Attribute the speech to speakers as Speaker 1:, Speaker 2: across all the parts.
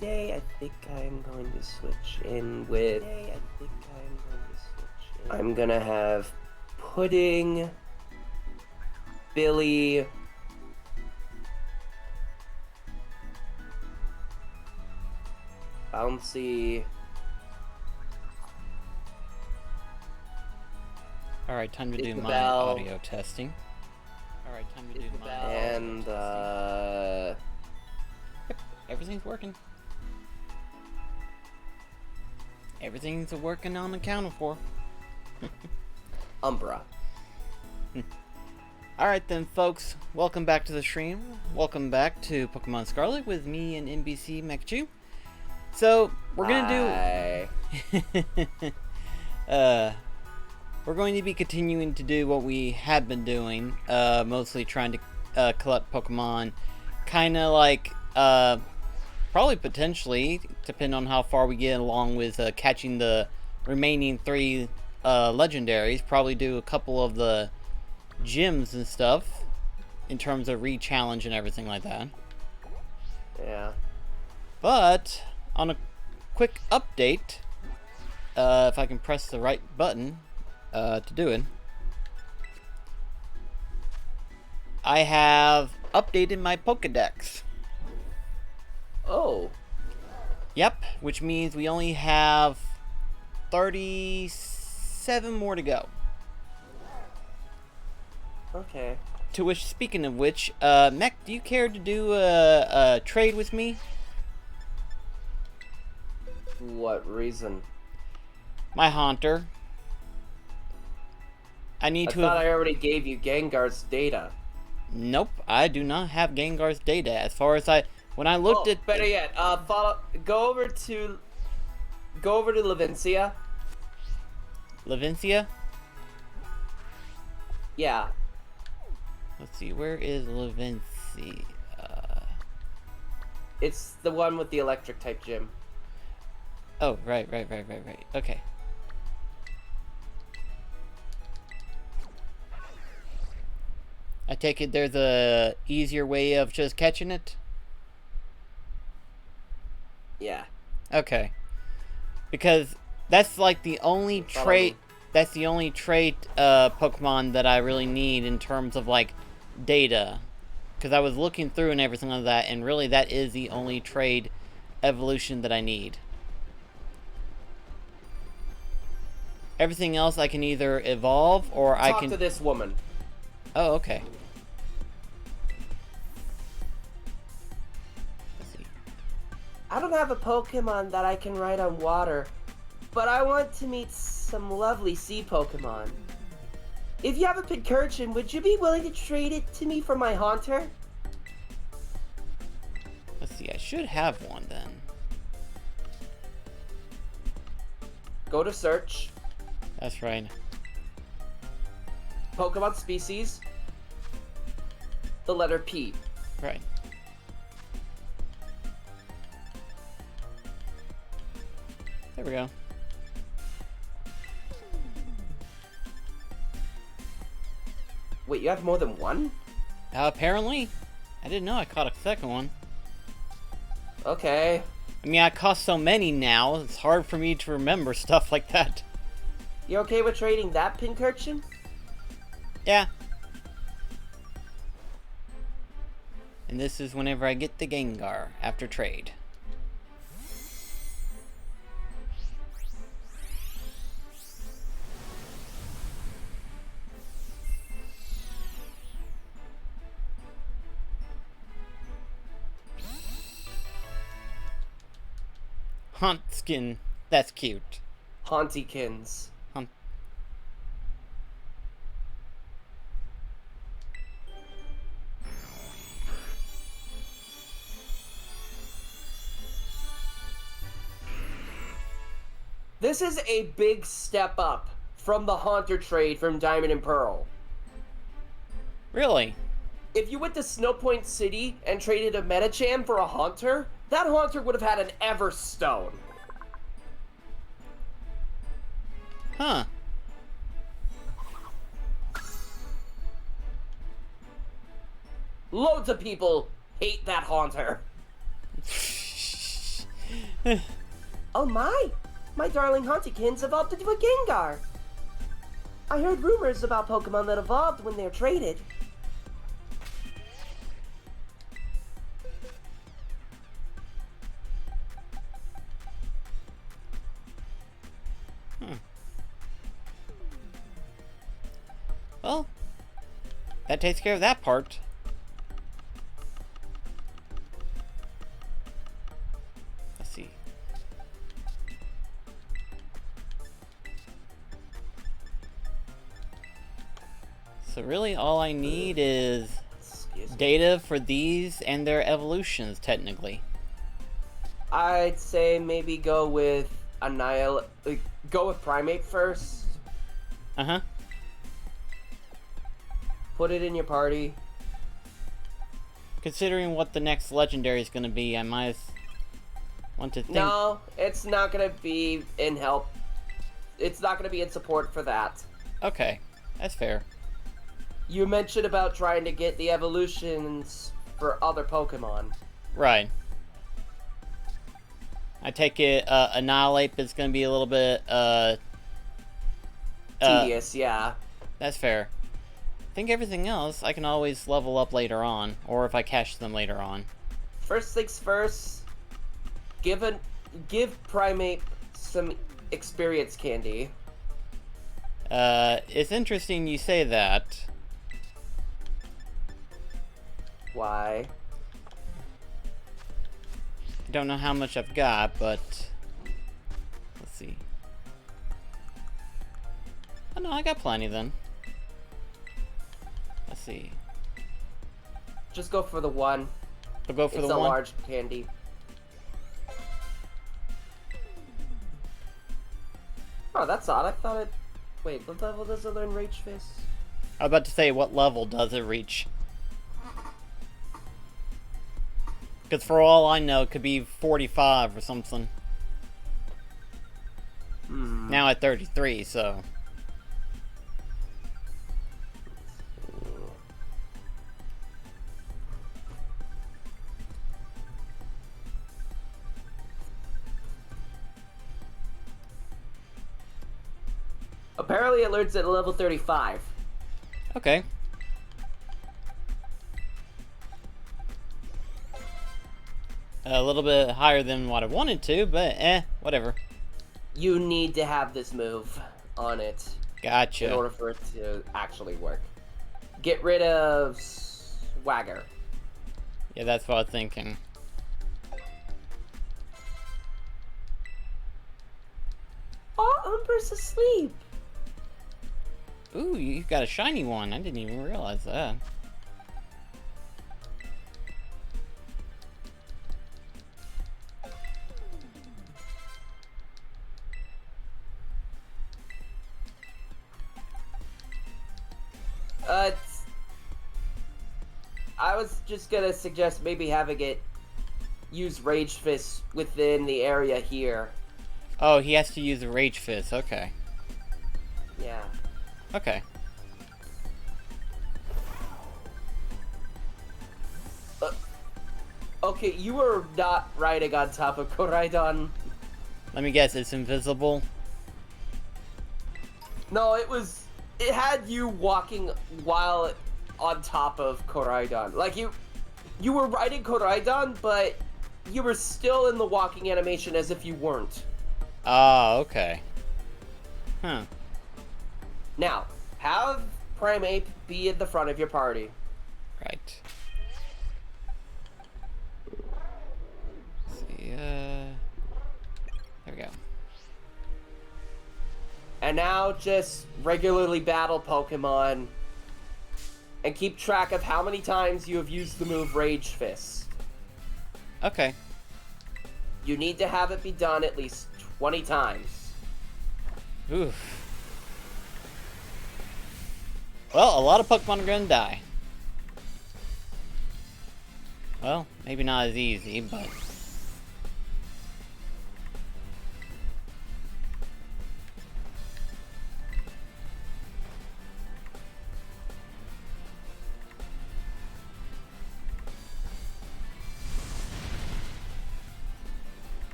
Speaker 1: Today I think I'm going to switch in with... I'm gonna have pudding, Billy, Bouncy.
Speaker 2: Alright, time to do my
Speaker 1: Isabel.
Speaker 2: audio testing. Alright, time to do my
Speaker 1: And,
Speaker 2: Yep, everything's working. Everything's working on accounted for.
Speaker 1: Umbra.
Speaker 2: Alright then, folks. Welcome back to the stream. Welcome back to Pokemon Scarlet with me and NBC Mekachu. So, we're gonna do... we're going to be continuing to do what we have been doing. Mostly trying to collect Pokemon. Kinda like... probably potentially, depending on how far we get along with catching the remaining 3 legendaries, probably do a couple of the gyms and stuff in terms of re-challenge and everything like that.
Speaker 1: Yeah.
Speaker 2: But on a quick update, if I can press the right button to do it, I have updated my Pokedex.
Speaker 1: Oh.
Speaker 2: Yep, which means we only have 37 more to go.
Speaker 1: Okay.
Speaker 2: To which, speaking of which, Mech, do you care to do a trade with me?
Speaker 1: What reason?
Speaker 2: My Haunter. I
Speaker 1: thought I already gave you Gengar's data.
Speaker 2: Nope, I do not have Gengar's data. As far as when I looked at...
Speaker 1: Better yet, go over to Levincia.
Speaker 2: Levincia?
Speaker 1: Yeah.
Speaker 2: Let's see, where is Levincia?
Speaker 1: It's the one with the electric type gym.
Speaker 2: Oh, right. Okay. I take it there's a easier way of just catching it?
Speaker 1: Yeah.
Speaker 2: Okay. Because that's like the only trait... That's the only trait Pokemon that I really need in terms of, like, data. Because I was looking through and everything like that, and really that is the only trait evolution that I need. Everything else I can either evolve or I can...
Speaker 1: Talk to this woman.
Speaker 2: Oh, okay. Let's see.
Speaker 1: I don't have a Pokemon that I can ride on water, but I want to meet some lovely sea Pokemon. If you have a Pincurchin, would you be willing to trade it to me for my Haunter?
Speaker 2: Let's see, I should have one then.
Speaker 1: Go to search.
Speaker 2: That's right.
Speaker 1: Pokemon species. The letter P.
Speaker 2: Right. There we go.
Speaker 1: Wait, you have more than one?
Speaker 2: Apparently. I didn't know I caught a second one.
Speaker 1: Okay.
Speaker 2: I mean, I caught so many now, it's hard for me to remember stuff like that.
Speaker 1: You okay with trading that Pincurchin?
Speaker 2: Yeah. And this is whenever I get the Gengar after trade. Huntskin. That's cute.
Speaker 1: Hauntykins. This is a big step up from the Haunter trade from Diamond and Pearl.
Speaker 2: Really?
Speaker 1: If you went to Snowpoint City and traded a Metacham for a Haunter, that Haunter would have had an Everstone.
Speaker 2: Huh.
Speaker 1: Loads of people hate that Haunter. Oh my! My darling Huntykins evolved into a Gengar! I heard rumors about Pokemon that evolved when they're traded.
Speaker 2: Well, that takes care of that part. Let's see. So really all I need is
Speaker 1: Excuse me.
Speaker 2: data for these and their evolutions, technically.
Speaker 1: I'd say maybe go with go with Primate first.
Speaker 2: Uh-huh.
Speaker 1: Put it in your party.
Speaker 2: Considering what the next legendary is going to be, I might want to think...
Speaker 1: No, it's not gonna be in help. It's not gonna be in support for that.
Speaker 2: Okay, that's fair.
Speaker 1: You mentioned about trying to get the evolutions for other Pokemon.
Speaker 2: Right. I take it Annihilate is going to be a little bit...
Speaker 1: Tedious, yeah.
Speaker 2: That's fair. I think everything else I can always level up later on, or if I catch them later on.
Speaker 1: First things first, give Primate some experience candy.
Speaker 2: It's interesting you say that.
Speaker 1: Why?
Speaker 2: I don't know how much I've got, but... Let's see. Oh no, I got plenty then. Let's see.
Speaker 1: Just go for the one.
Speaker 2: I'll go for
Speaker 1: It's
Speaker 2: the
Speaker 1: a
Speaker 2: one.
Speaker 1: large candy. Oh, that's odd. I thought it... Wait, what level does it learn Rage Fist?
Speaker 2: I was about to say, what level does it reach? Because for all I know, it could be 45 or something. Now at 33, so...
Speaker 1: Apparently it learns at level 35.
Speaker 2: Okay. A little bit higher than what I wanted to, but whatever.
Speaker 1: You need to have this move on it
Speaker 2: Gotcha.
Speaker 1: in order for it to actually work. Get rid of Swagger.
Speaker 2: Yeah, that's what I was thinking.
Speaker 1: Oh, Umber's asleep.
Speaker 2: Ooh, you got a shiny one. I didn't even realize that.
Speaker 1: I was just gonna suggest maybe having it use Rage Fist within the area here.
Speaker 2: Oh, he has to use a Rage Fist. Okay.
Speaker 1: Yeah.
Speaker 2: Okay.
Speaker 1: Okay, you were not riding on top of Koraidon.
Speaker 2: Let me guess, it's invisible?
Speaker 1: No, it had you walking while on top of Koraidon. Like you were riding Koraidon, but you were still in the walking animation as if you weren't.
Speaker 2: Ah, okay. Huh.
Speaker 1: Now, have Primeape be at the front of your party.
Speaker 2: Right. Let's see, there we go.
Speaker 1: And now just regularly battle Pokemon and keep track of how many times you have used the move Rage Fist.
Speaker 2: Okay.
Speaker 1: You need to have it be done at least 20 times.
Speaker 2: Oof. Well, a lot of Pokemon are gonna die. Well, maybe not as easy, but...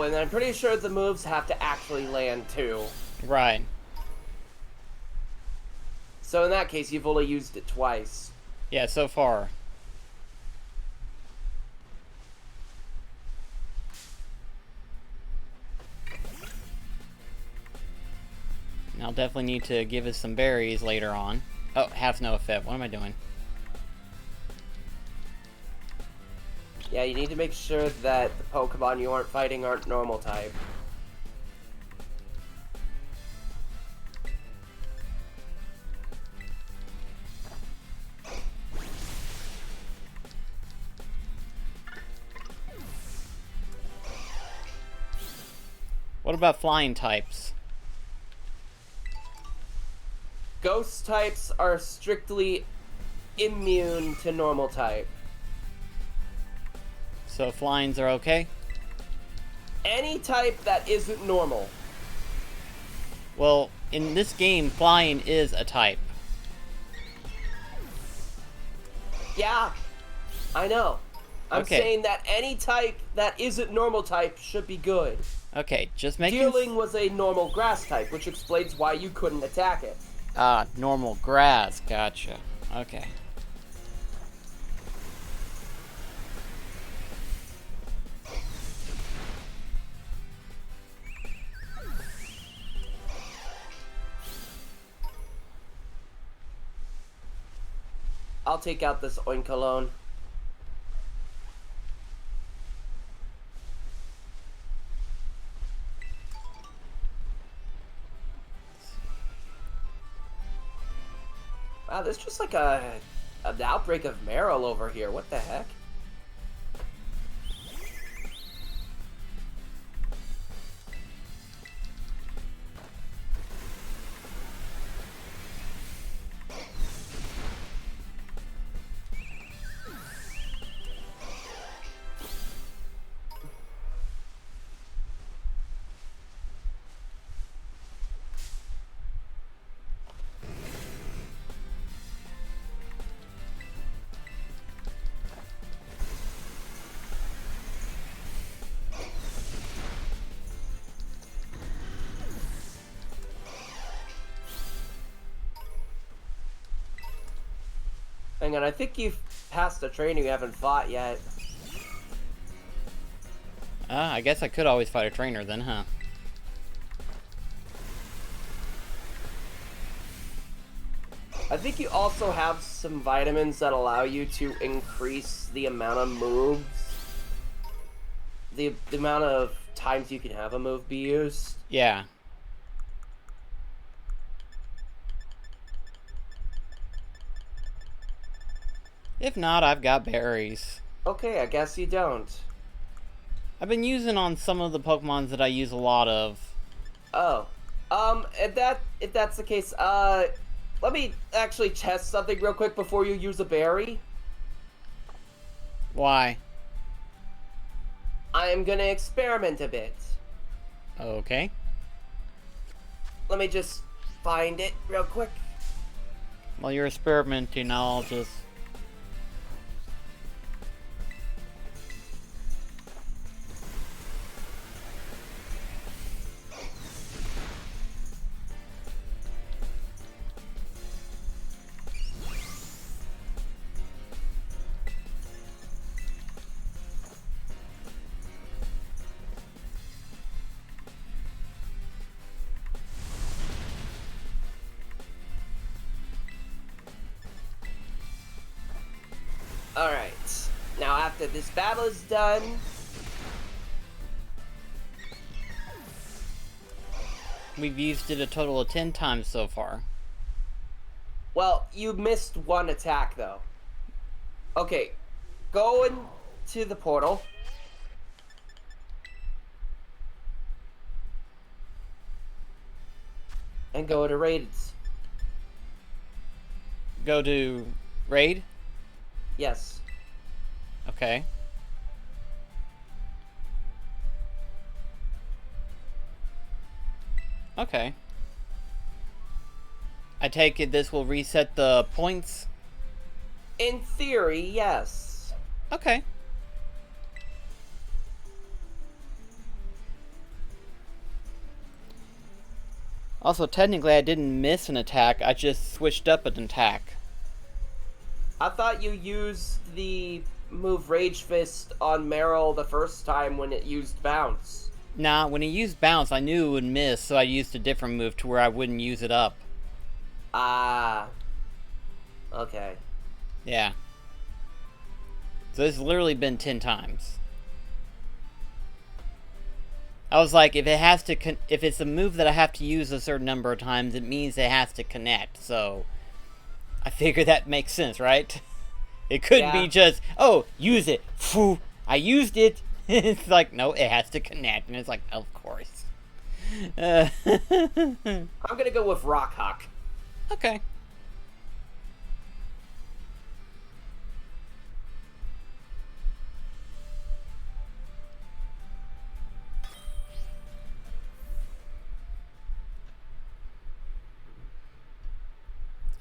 Speaker 1: and I'm pretty sure the moves have to actually land too.
Speaker 2: Right.
Speaker 1: So in that case, you've only used it twice.
Speaker 2: Yeah, so far. And I'll definitely need to give us some berries later on. Oh, has no effect. What am I doing?
Speaker 1: Yeah, you need to make sure that the Pokemon you aren't fighting aren't normal type.
Speaker 2: What about flying types?
Speaker 1: Ghost types are strictly immune to normal type.
Speaker 2: So flyings are okay?
Speaker 1: Any type that isn't normal.
Speaker 2: Well, in this game, flying is a type.
Speaker 1: Yeah, I know. I'm
Speaker 2: Okay.
Speaker 1: saying that any type that isn't normal type should be good.
Speaker 2: Okay, just making...
Speaker 1: Deerling was a normal grass type, which explains why you couldn't attack it.
Speaker 2: Ah, normal grass. Gotcha. Okay.
Speaker 1: I'll take out this Oinkalone. Wow, there's just like an outbreak of Meryl over here. What the heck? Hang on, I think you've passed a trainer you haven't fought yet.
Speaker 2: I guess I could always fight a trainer then, huh?
Speaker 1: I think you also have some vitamins that allow you to increase the amount of moves. The amount of times you can have a move be used.
Speaker 2: Yeah. If not, I've got berries.
Speaker 1: Okay, I guess you don't.
Speaker 2: I've been using on some of the Pokemons that I use a lot of.
Speaker 1: Oh. If that's the case, let me actually test something real quick before you use a berry.
Speaker 2: Why?
Speaker 1: I am gonna experiment a bit.
Speaker 2: Okay.
Speaker 1: Let me just find it real quick.
Speaker 2: While you're experimenting, I'll just...
Speaker 1: Alright. Now after this battle is done...
Speaker 2: We've used it a total of 10 times so far.
Speaker 1: Well, you missed one attack, though. Okay. Go into the portal. And go to raids.
Speaker 2: Go to raid?
Speaker 1: Yes.
Speaker 2: Okay. Okay. I take it this will reset the points?
Speaker 1: In theory, yes.
Speaker 2: Okay. Also, technically, I didn't miss an attack. I just switched up an attack.
Speaker 1: I thought you used the move Rage Fist on Meryl the first time when it used Bounce.
Speaker 2: Nah, when he used Bounce, I knew it would miss, so I used a different move to where I wouldn't use it up.
Speaker 1: Ah. Okay.
Speaker 2: Yeah. So this has literally been 10 times. I was like, if it's a move that I have to use a certain number of times, it means it has to connect. So I figure that makes sense, right? It couldn't be just, oh, use it. Phew, I used it. It's like, no, it has to connect. And it's like, of course.
Speaker 1: I'm gonna go with Rock Hawk.
Speaker 2: Okay.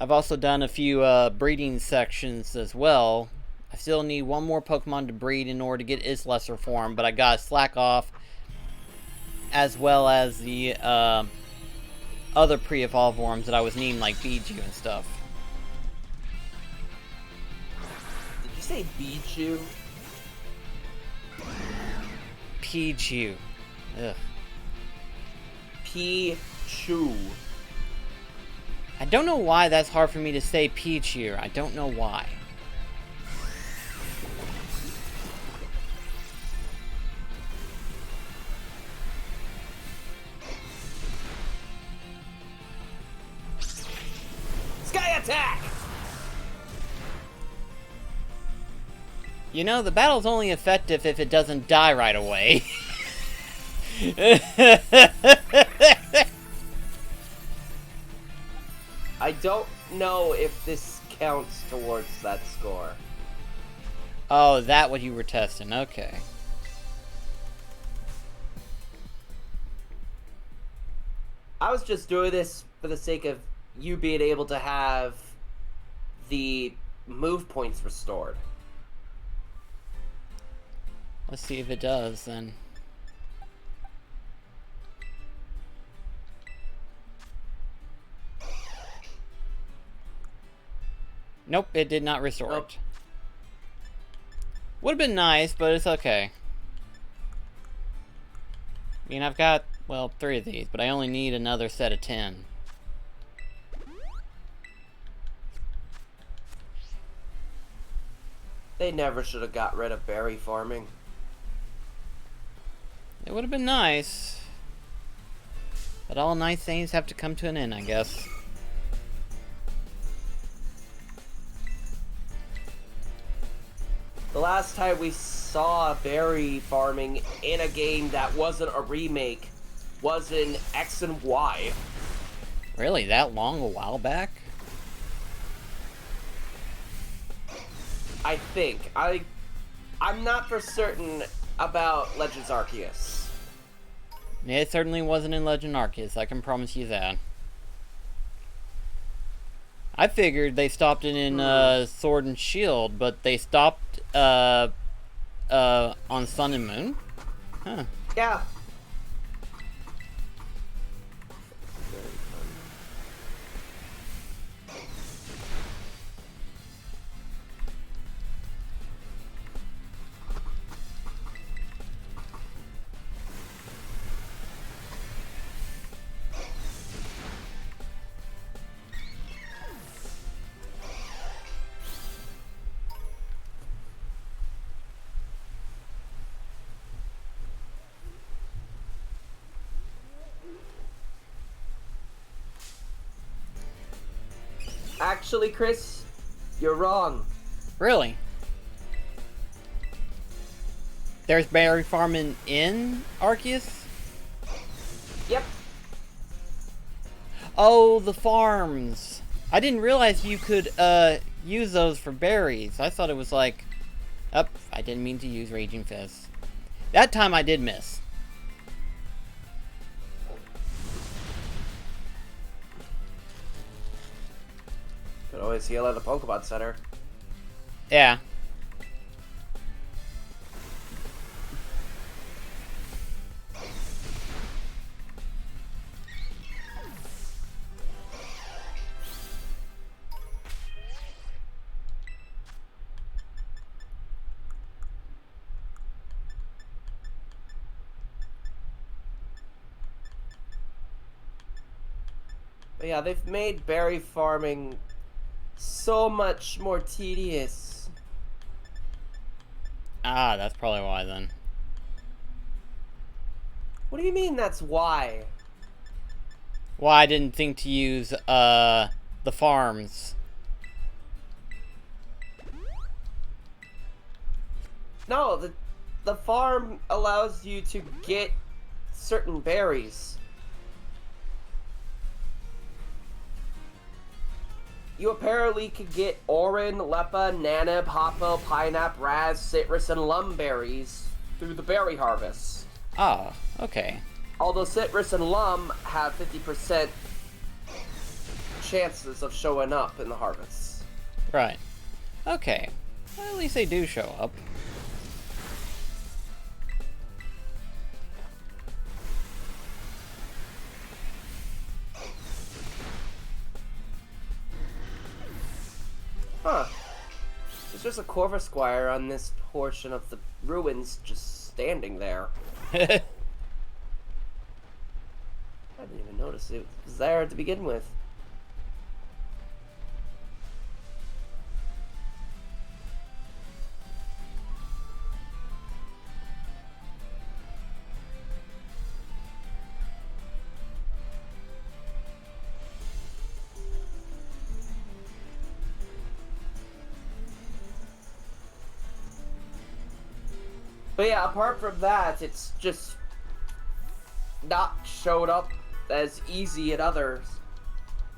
Speaker 2: I've also done a few breeding sections as well. I still need one more Pokemon to breed in order to get its lesser form, but I got Slack Off, as well as the other pre-evolved forms that I was needing, like Bijou and stuff.
Speaker 1: Did you say Bijou?
Speaker 2: Pichu. Ugh.
Speaker 1: Pichu.
Speaker 2: I don't know why that's hard for me to say Pichu. I don't know why.
Speaker 1: Sky Attack!
Speaker 2: You know, the battle's only effective if it doesn't die right away.
Speaker 1: I don't know if this counts towards that score.
Speaker 2: Oh, that what you were testing. Okay.
Speaker 1: I was just doing this for the sake of you being able to have the move points restored.
Speaker 2: Let's see if it does, then. Nope, it did not restore it. Would have been nice, but it's okay. I mean, I've got, well, 3 of these, but I only need another set of 10.
Speaker 1: They never should have got rid of berry farming.
Speaker 2: It would have been nice. But all nice things have to come to an end, I guess.
Speaker 1: The last time we saw berry farming in a game that wasn't a remake was in X and Y.
Speaker 2: Really, that long a while back?
Speaker 1: I think. I'm not for certain about Legends Arceus.
Speaker 2: It certainly wasn't in Legend Arceus, I can promise you that. I figured they stopped it in Sword and Shield, but they stopped on Sun and Moon? Huh.
Speaker 1: Yeah. Actually, Chris, you're wrong.
Speaker 2: Really? There's berry farming in Arceus?
Speaker 1: Yep.
Speaker 2: Oh, the farms. I didn't realize you could use those for berries. I thought it was like... Oh, I didn't mean to use Raging Fist. That time I did miss.
Speaker 1: Could always heal at the Pokemon Center.
Speaker 2: Yeah.
Speaker 1: Yeah, they've made berry farming so much more tedious.
Speaker 2: Ah, that's probably why then.
Speaker 1: What do you mean that's why?
Speaker 2: Well, I didn't think to use, the farms.
Speaker 1: No, the farm allows you to get certain berries. You apparently could get Oran, Lepa, Nanib, Hoppo, Pineapple, Raz, Citrus, and Lum berries through the berry harvest.
Speaker 2: Ah, okay.
Speaker 1: Although Citrus and Lum have 50% chances of showing up in the harvest.
Speaker 2: Right. Okay. Well, at least they do show up.
Speaker 1: Huh. There's just a Corvus Squire on this portion of the ruins just standing there. I didn't even notice it was there to begin with. But yeah, apart from that, it's just not showed up as easy in others.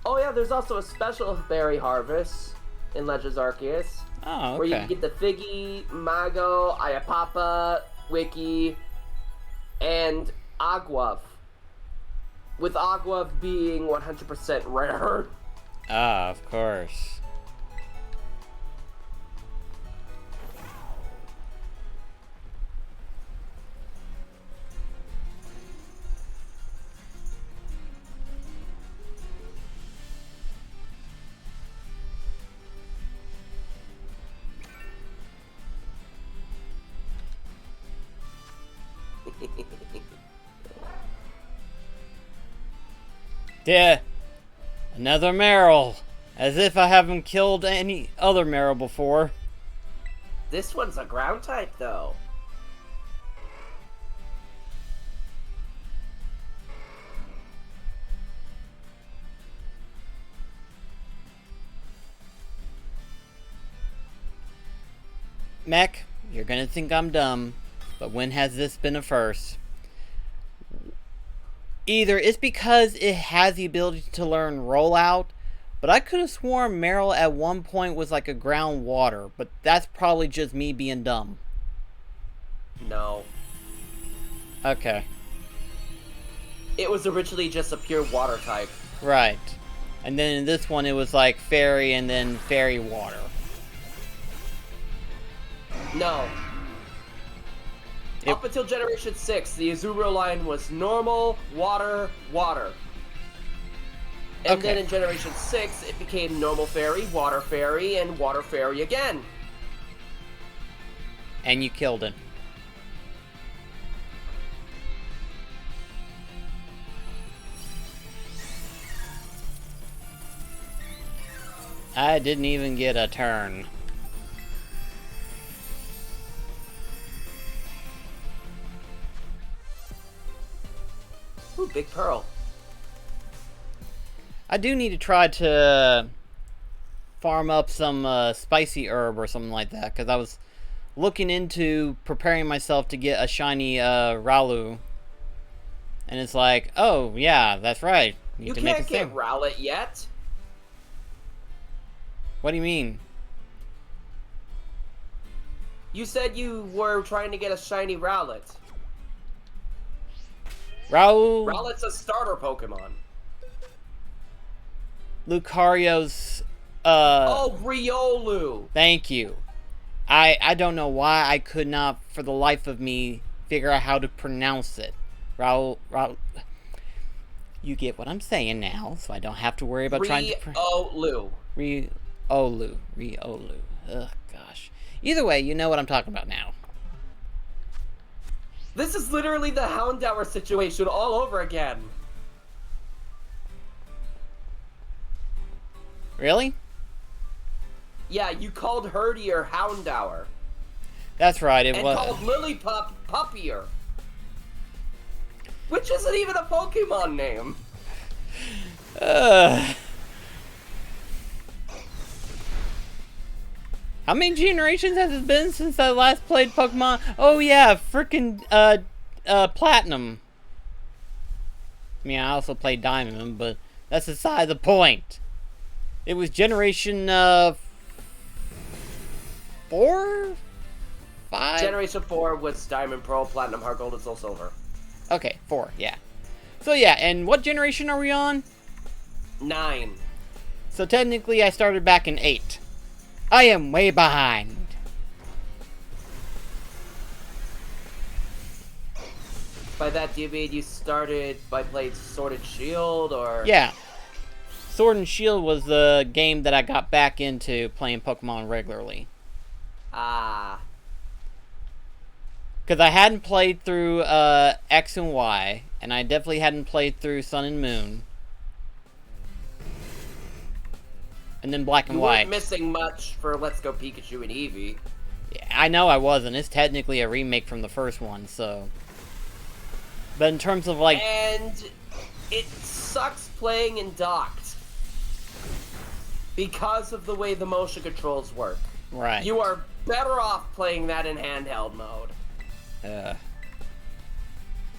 Speaker 1: Oh yeah, there's also a special berry harvest in Legends Arceus.
Speaker 2: Oh, okay.
Speaker 1: Where you can get the Figgy, Mago, Ayapapa, Wiki, and Aguav. With Aguav being 100% rare.
Speaker 2: Ah, of course. Yeah, another Meryl. As if I haven't killed any other Meryl before.
Speaker 1: This one's a ground type, though.
Speaker 2: Mech, you're gonna think I'm dumb, but when has this been a first? Either it's because it has the ability to learn rollout, but I could have sworn Meryl at one point was like a ground water, but that's probably just me being dumb.
Speaker 1: No.
Speaker 2: Okay.
Speaker 1: It was originally just a pure water type.
Speaker 2: Right. And then in this one it was like fairy and then fairy water.
Speaker 1: No. Up until Generation 6, the Azuro line was normal, water, water. And then in Generation 6, it became normal fairy, and water fairy again.
Speaker 2: And you killed it. I didn't even get a turn.
Speaker 1: Ooh, big pearl.
Speaker 2: I do need to try to farm up some spicy herb or something like that, because I was looking into preparing myself to get a shiny Ralu. And it's like, oh, yeah, that's right.
Speaker 1: You can't get Rowlet yet.
Speaker 2: What do you mean?
Speaker 1: You said you were trying to get a shiny Rowlet. Rowlet's a starter Pokemon.
Speaker 2: Lucario's
Speaker 1: Oh, Riolu.
Speaker 2: Thank you. I don't know why I could not for the life of me figure out how to pronounce it. Raul You get what I'm saying now, so I don't have to worry about trying to
Speaker 1: Riolu.
Speaker 2: Riolu. Ugh, gosh. Either way, you know what I'm talking about now.
Speaker 1: This is literally the Houndour situation all over again.
Speaker 2: Really?
Speaker 1: Yeah, you called Herdier Houndour.
Speaker 2: That's right, it
Speaker 1: And
Speaker 2: was.
Speaker 1: called Lillipup Puppier. Which isn't even a Pokemon name.
Speaker 2: How many generations has it been since I last played Pokemon? Oh yeah, frickin' Platinum. I mean, I also played Diamond, but that's aside the point. It was generation 4? 5?
Speaker 1: Generation 4 was Diamond, Pearl, Platinum, Heart Gold, and Soul Silver.
Speaker 2: Okay, 4, yeah. So yeah, and what generation are we on?
Speaker 1: 9.
Speaker 2: So technically I started back in 8. I am way behind.
Speaker 1: By that, do you mean you started by playing Sword and Shield, or...?
Speaker 2: Yeah. Sword and Shield was the game that I got back into playing Pokemon regularly.
Speaker 1: Ah.
Speaker 2: Because I hadn't played through X and Y, and I definitely hadn't played through Sun and Moon. And then Black and
Speaker 1: You
Speaker 2: White.
Speaker 1: weren't missing much for Let's Go Pikachu and Eevee.
Speaker 2: Yeah, I know I wasn't. It's technically a remake from the first one, so... But in terms of, like...
Speaker 1: And it sucks playing in docked. Because of the way the motion controls work.
Speaker 2: Right.
Speaker 1: You are better off playing that in handheld mode.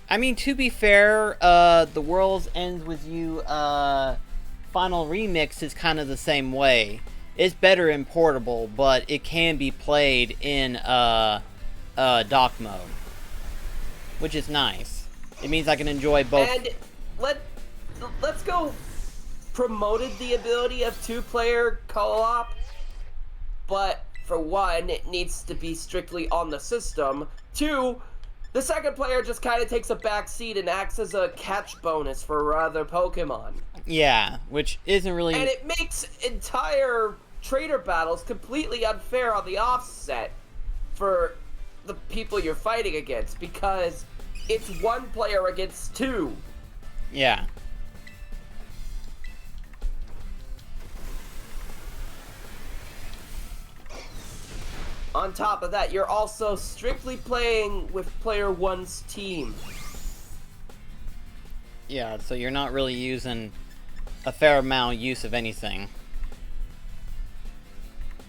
Speaker 2: I mean, to be fair, The World's Ends With You, Final Remix is kind of the same way. It's better in portable, but it can be played in, dock mode. Which is nice. It means I can enjoy both.
Speaker 1: And let's go promoted the ability of 2-player co-op, but for one, it needs to be strictly on the system. 2, the second player just kind of takes a back seat and acts as a catch bonus for other Pokemon.
Speaker 2: Yeah, which isn't really...
Speaker 1: And it makes entire trainer battles completely unfair on the offset for the people you're fighting against, because it's 1 player against 2.
Speaker 2: Yeah.
Speaker 1: On top of that, you're also strictly playing with player 1's team.
Speaker 2: Yeah, so you're not really using a fair amount of use of anything.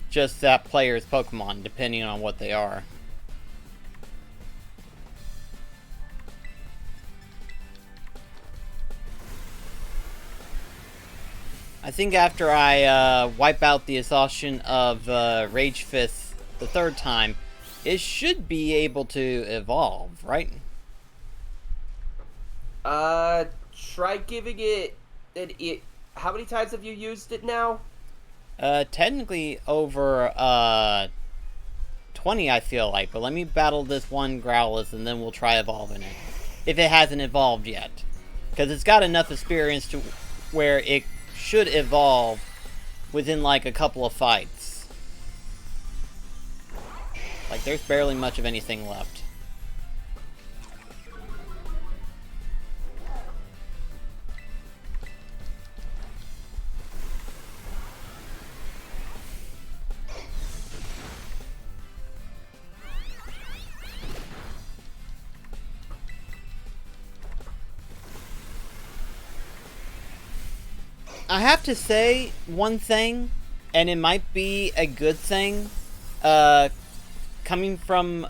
Speaker 2: Just that player's Pokemon, depending on what they are. I think after I wipe out the exhaustion of Rage Fist the 3rd time, it should be able to evolve, right?
Speaker 1: Try giving it... How many times have you used it now?
Speaker 2: Technically over 20, I feel like, but let me battle this one Growlithe and then we'll try evolving it. If it hasn't evolved yet. Because it's got enough experience to where it should evolve within like a couple of fights. Like, there's barely much of anything left. I have to say one thing, and it might be a good thing, coming from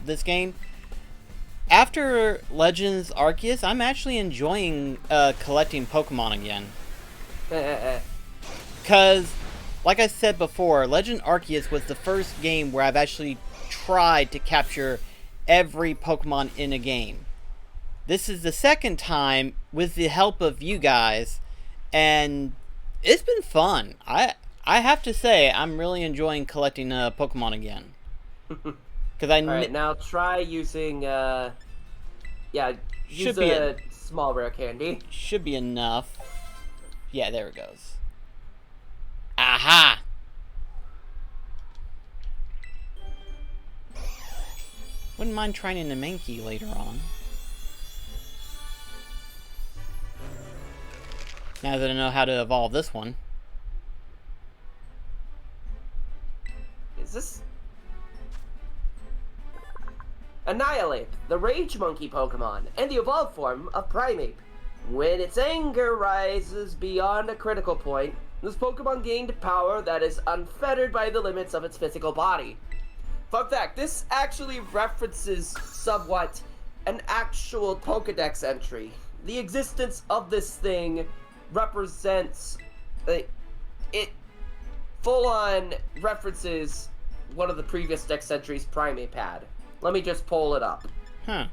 Speaker 2: this game. After Legends Arceus, I'm actually enjoying collecting Pokemon again. Because, like I said before, Legend Arceus was the first game where I've actually tried to capture every Pokemon in a game. This is the second time with the help of you guys, and it's been fun. I have to say, I'm really enjoying collecting Pokemon again.
Speaker 1: Alright, now try using, use a small rare candy.
Speaker 2: Should be enough. Yeah, there it goes. Aha! Wouldn't mind trying a Mankey later on. Now that I know how to evolve this one.
Speaker 1: Is this... Annihilate, the Rage Monkey Pokemon, and the evolved form of Primeape. When its anger rises beyond a critical point, this Pokemon gained power that is unfettered by the limits of its physical body. Fun fact, this actually references somewhat an actual Pokedex entry. The existence of this thing represents... it full-on references one of the previous Dex entries Primeape had. Let me just pull it up.
Speaker 2: Huh.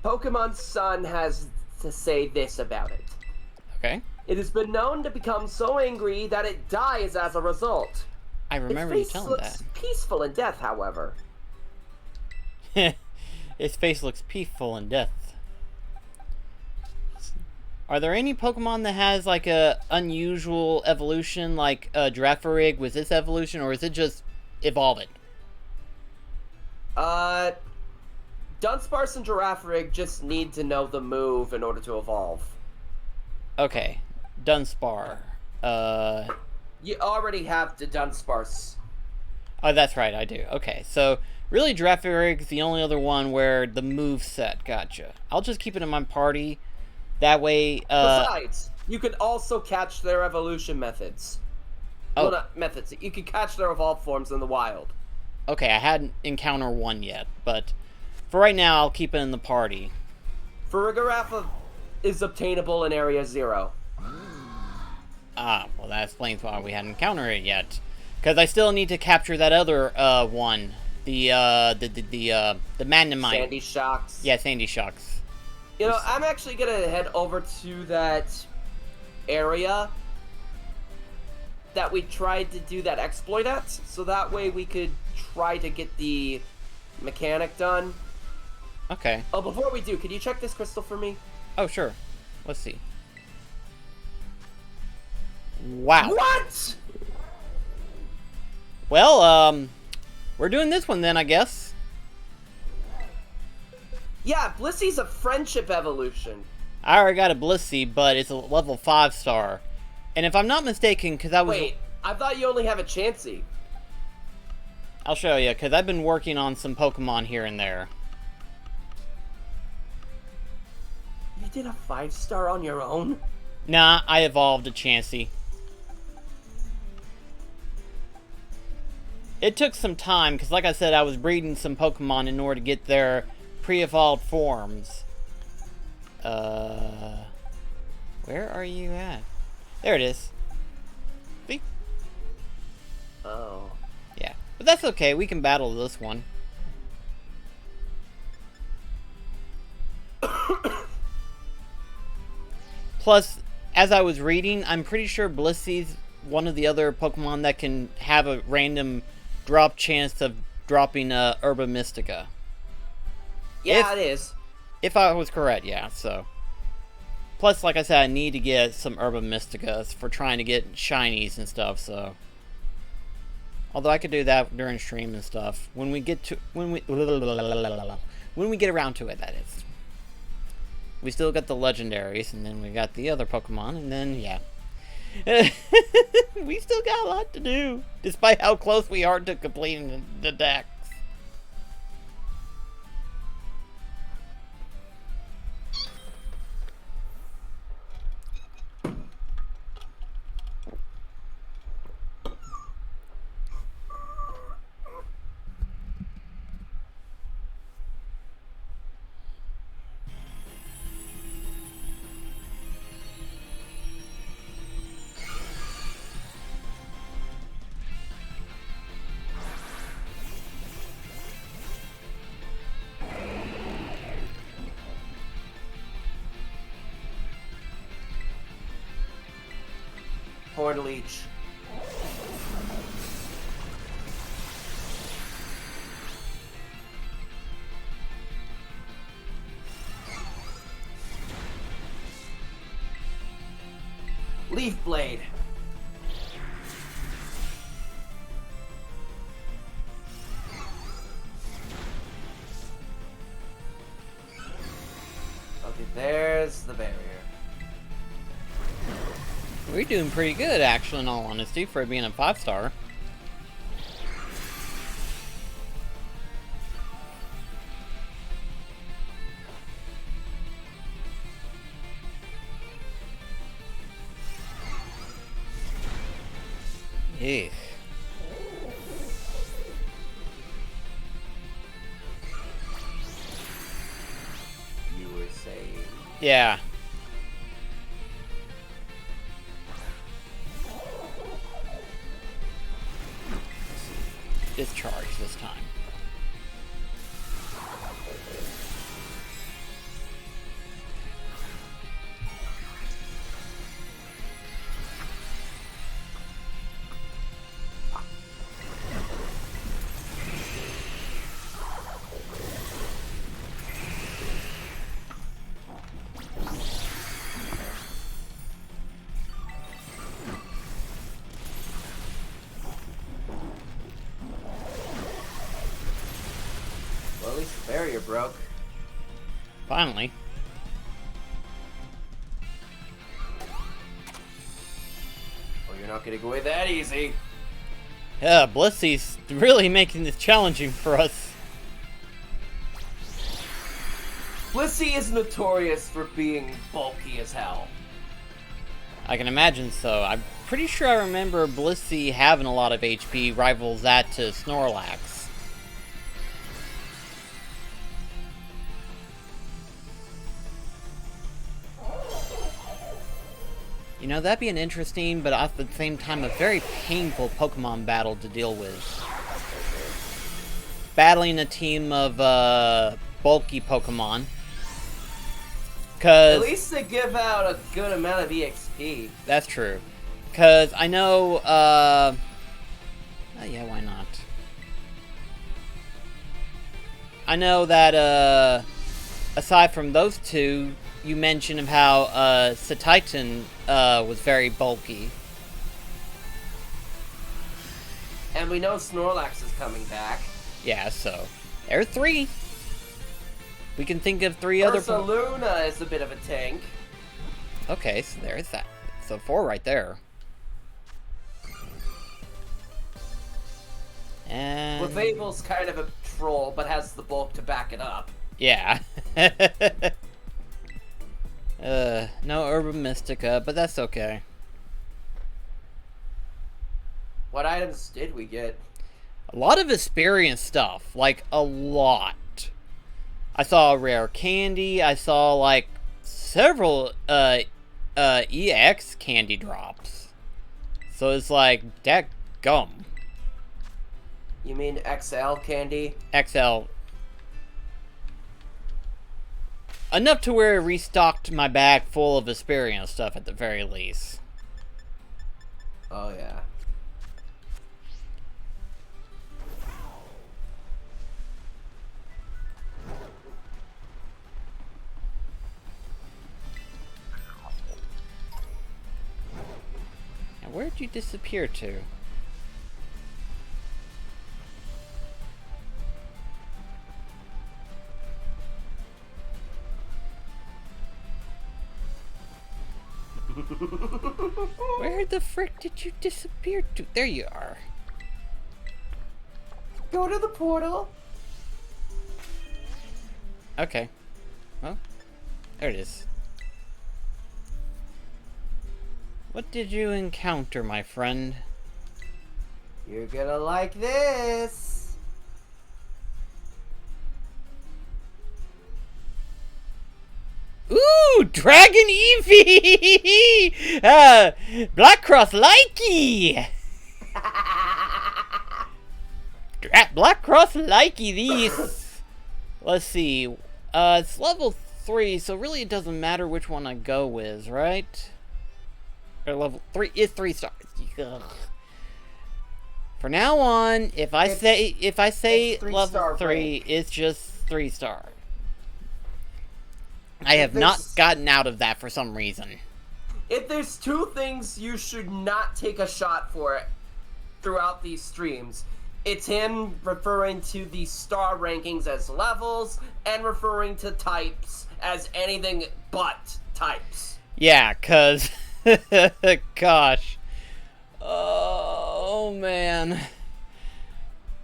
Speaker 1: Pokemon Sun has to say this about it.
Speaker 2: Okay.
Speaker 1: It has been known to become so angry that it dies as a result.
Speaker 2: I remember you
Speaker 1: Its face
Speaker 2: telling
Speaker 1: looks
Speaker 2: that.
Speaker 1: peaceful in death, however.
Speaker 2: Its face looks peaceful in death. Are there any Pokemon that has like a unusual evolution, like Girafarig with this evolution, or is it just evolving?
Speaker 1: Dunsparce and Girafarig just need to know the move in order to evolve.
Speaker 2: Okay, Dunsparce.
Speaker 1: You already have the Dunsparce.
Speaker 2: Oh, that's right, I do. Okay, so really Girafarig is the only other one where the move set. Gotcha. I'll just keep it in my party. That way.
Speaker 1: Besides, you can also catch their evolution methods.
Speaker 2: Oh.
Speaker 1: Well, not methods. You can catch their evolved forms in the wild.
Speaker 2: Okay, I hadn't encountered one yet, but for right now, I'll keep it in the party.
Speaker 1: Farigarafa is obtainable in Area 0.
Speaker 2: Ah, well, that explains why we hadn't encountered it yet. Because I still need to capture that other one, the Magnemite.
Speaker 1: Sandy Shocks.
Speaker 2: Yeah, Sandy Shocks.
Speaker 1: You know, I'm actually gonna head over to that area that we tried to do that exploit at, so that way we could try to get the mechanic done.
Speaker 2: Okay.
Speaker 1: Oh, before we do, can you check this crystal for me?
Speaker 2: Oh, sure. Let's see. Wow.
Speaker 1: What?
Speaker 2: Well, we're doing this one then, I guess.
Speaker 1: Yeah, Blissy's a friendship evolution.
Speaker 2: I already got a Blissey, but it's a level 5-star. And if I'm not mistaken, because I was...
Speaker 1: Wait, I thought you only have a Chansey.
Speaker 2: I'll show you, because I've been working on some Pokemon here and there.
Speaker 1: You did a 5-star on your own?
Speaker 2: Nah, I evolved a Chansey. It took some time, because like I said, I was breeding some Pokemon in order to get their pre-evolved forms. Where are you at? There it is. See?
Speaker 1: Oh.
Speaker 2: Yeah. But that's okay, we can battle this one. Plus, as I was reading, I'm pretty sure Blissy's one of the other Pokemon that can have a random drop chance of dropping Herba Mystica.
Speaker 1: Yeah, it is.
Speaker 2: If I was correct, yeah, so. Plus, like I said, I need to get some Herba Mysticas for trying to get shinies and stuff, so. Although I could do that during stream and stuff. When we get to... When we get around to it, that is. We still got the legendaries, and then we got the other Pokemon, and then, yeah. We still got a lot to do, despite how close we are to completing the deck.
Speaker 1: Horn Leech. Leaf Blade. the barrier.
Speaker 2: We're doing pretty good, actually, in all honesty, for it being a 5-star. Eek.
Speaker 1: You were saying...
Speaker 2: Yeah. Discharge this time.
Speaker 1: Well, at least the barrier broke.
Speaker 2: Finally.
Speaker 1: Well, you're not getting away that easy.
Speaker 2: Yeah, Blissy's really making this challenging for us.
Speaker 1: Blissey is notorious for being bulky as hell.
Speaker 2: I can imagine so. I'm pretty sure I remember Blissey having a lot of HP, rivals that to Snorlax. You know, that'd be an interesting, but at the same time, a very painful Pokemon battle to deal with. Battling a team of, bulky Pokemon.
Speaker 1: At least they give out a good amount of EXP.
Speaker 2: That's true. Because I know, oh yeah, why not? I know that, aside from those two, you mentioned of how, Satitan, was very bulky.
Speaker 1: And we know Snorlax is coming back.
Speaker 2: Yeah, so, there are 3. We can think of 3 other...
Speaker 1: Luna is a bit of a tank.
Speaker 2: Okay, so there's that. So 4 right there. And...
Speaker 1: Clefable's kind of a troll, but has the bulk to back it up.
Speaker 2: Yeah. No Urban Mystica, but that's okay.
Speaker 1: What items did we get?
Speaker 2: A lot of experience stuff. Like, a lot. I saw a rare candy. I saw, like, several, EX candy drops. So it's like, dadgum.
Speaker 1: You mean XL candy?
Speaker 2: XL. Enough to where it restocked my bag full of experience stuff at the very least.
Speaker 1: Oh, yeah.
Speaker 2: Now, where'd you disappear to? Where the frick did you disappear to? There you are.
Speaker 1: Go to the portal.
Speaker 2: Okay. Well, there it is. What did you encounter, my friend?
Speaker 1: You're gonna like this.
Speaker 2: Ooh, Dragon Eevee! Black Cross Likey! Black Cross Likey these. Let's see. It's level 3, so really it doesn't matter which one I go with, right? Or level 3 is 3 stars. Ugh. For now on, if I say level 3, it's just 3 star. I have not gotten out of that for some reason.
Speaker 1: If there's 2 things you should not take a shot for throughout these streams, It's him referring to the star rankings as levels and referring to types as anything but types.
Speaker 2: Yeah, cause gosh. Oh man.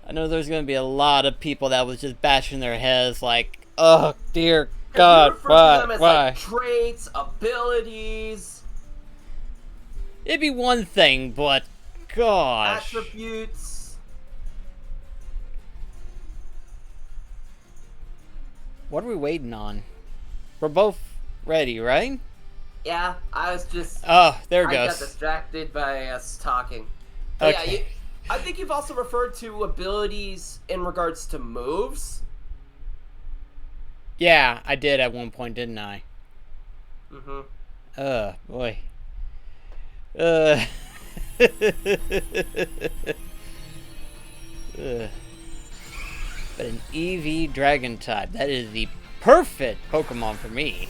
Speaker 2: I know there's gonna be a lot of people that was just bashing their heads like, oh dear God,
Speaker 1: You refer
Speaker 2: why?
Speaker 1: to them as
Speaker 2: Why?
Speaker 1: like traits, abilities,
Speaker 2: It'd be one thing, but gosh.
Speaker 1: attributes.
Speaker 2: What are we waiting on? We're both ready, right?
Speaker 1: Yeah, I was just.
Speaker 2: Oh, there it
Speaker 1: I got
Speaker 2: goes.
Speaker 1: distracted by us talking. But
Speaker 2: Okay.
Speaker 1: yeah, I think you've also referred to abilities in regards to moves.
Speaker 2: Yeah, I did at one point, didn't I?
Speaker 1: Mm-hmm.
Speaker 2: Boy. Uh. But an EV Dragon type, that is the perfect Pokemon for me.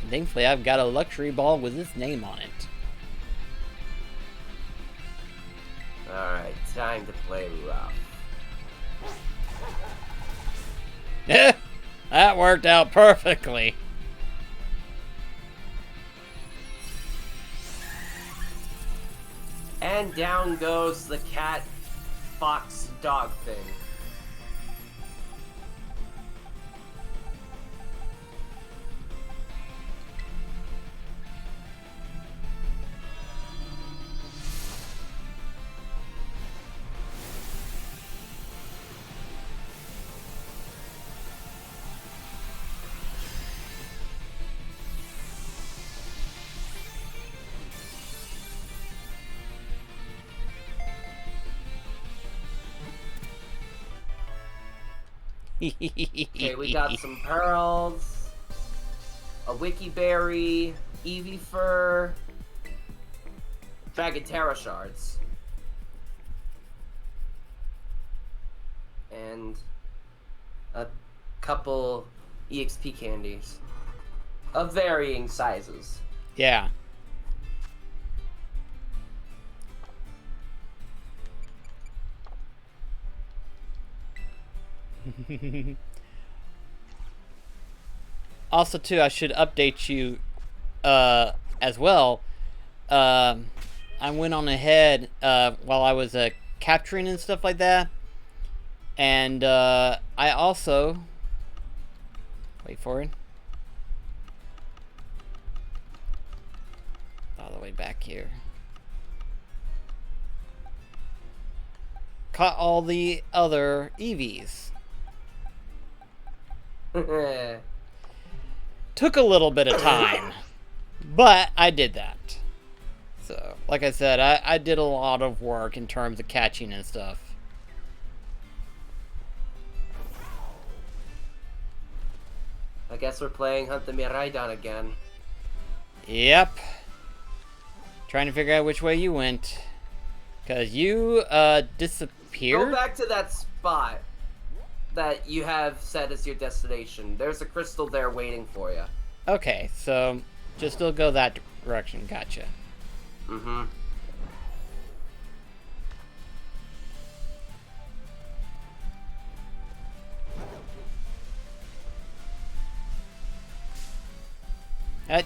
Speaker 2: Thankfully, I've got a luxury ball with this name on it.
Speaker 1: Alright, time to play rough.
Speaker 2: That worked out perfectly.
Speaker 1: And down goes the cat, fox, dog thing. Okay, we got some pearls, a wiki berry, Eevee fur, dragon terra shards, and a couple EXP candies of varying sizes.
Speaker 2: Yeah. Also, too, I should update you as well. I went on ahead while I was capturing and stuff like that. And I also... Wait for it. All the way back here. Caught all the other EVs. Took a little bit of time, but I did that. So, like I said, I did a lot of work in terms of catching and stuff.
Speaker 1: I guess we're playing Hunt the Miraidon again.
Speaker 2: Yep. Trying to figure out which way you went. Because you, disappeared?
Speaker 1: Go back to that spot that you have set as your destination. There's a crystal there waiting for you.
Speaker 2: Okay, so just still go that direction. Gotcha.
Speaker 1: Mm-hmm.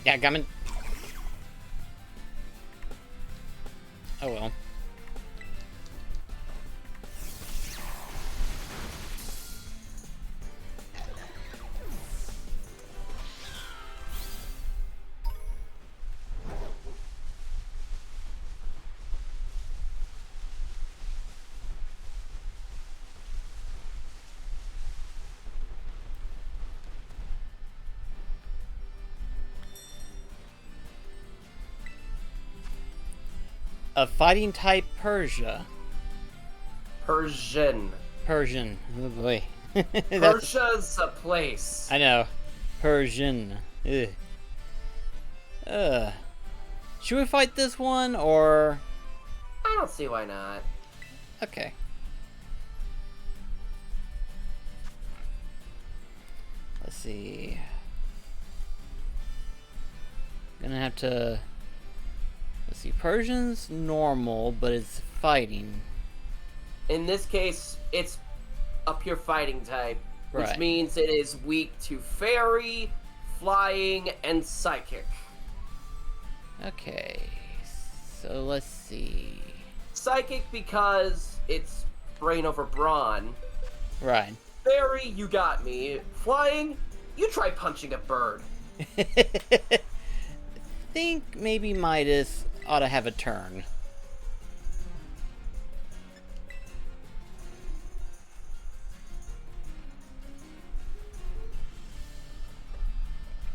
Speaker 2: Yeah, coming. Oh well. A fighting type Persia.
Speaker 1: Persian.
Speaker 2: Persian. Oh boy.
Speaker 1: Persia's a place.
Speaker 2: I know. Persian. Ugh. Should we fight this one or?
Speaker 1: I don't see why not.
Speaker 2: Okay. Let's see. Gonna have to Let's see, Persian's normal, but it's fighting.
Speaker 1: In this case, it's a pure fighting type, which
Speaker 2: Right.
Speaker 1: means it is weak to fairy, flying, and psychic.
Speaker 2: Okay, so let's see.
Speaker 1: Psychic because it's brain over brawn.
Speaker 2: Right.
Speaker 1: Fairy, you got me. Flying, you try punching a bird.
Speaker 2: Think maybe Midas ought to have a turn.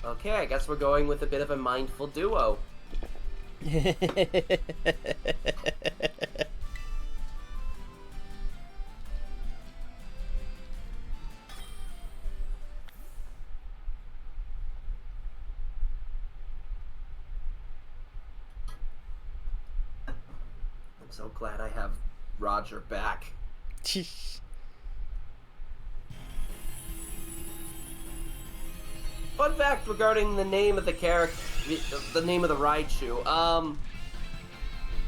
Speaker 1: Okay, I guess we're going with a bit of a mindful duo. I'm so glad I have Roger back. Fun fact regarding the name of the character, the name of the Raichu.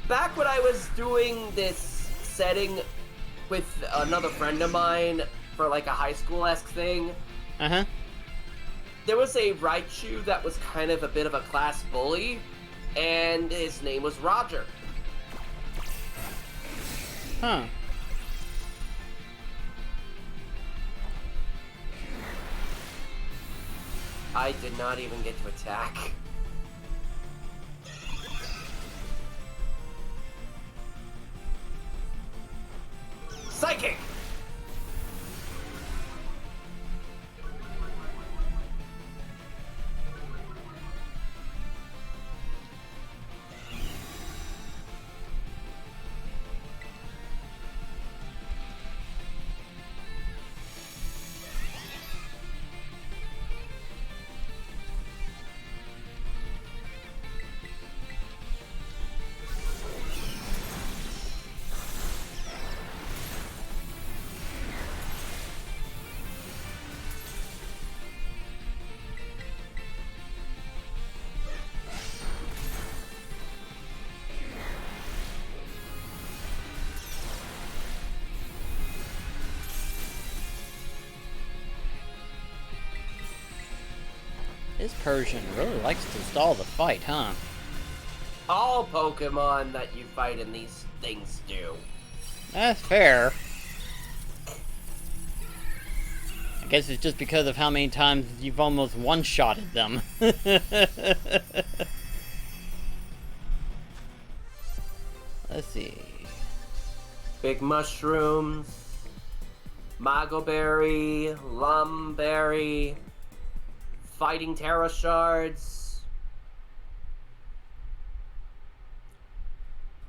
Speaker 1: Back when I was doing this setting with another friend of mine for like a high school-esque thing,
Speaker 2: Uh-huh.
Speaker 1: there was a Raichu that was kind of a bit of a class bully, and his name was Roger.
Speaker 2: Huh.
Speaker 1: I did not even get to attack. Psychic!
Speaker 2: This Persian really likes to stall the fight, huh?
Speaker 1: All Pokemon that you fight in these things do.
Speaker 2: That's fair. I guess it's just because of how many times you've almost one-shotted them. Let's see.
Speaker 1: Big mushrooms, Magoberry, Lumberry, fighting Terra Shards.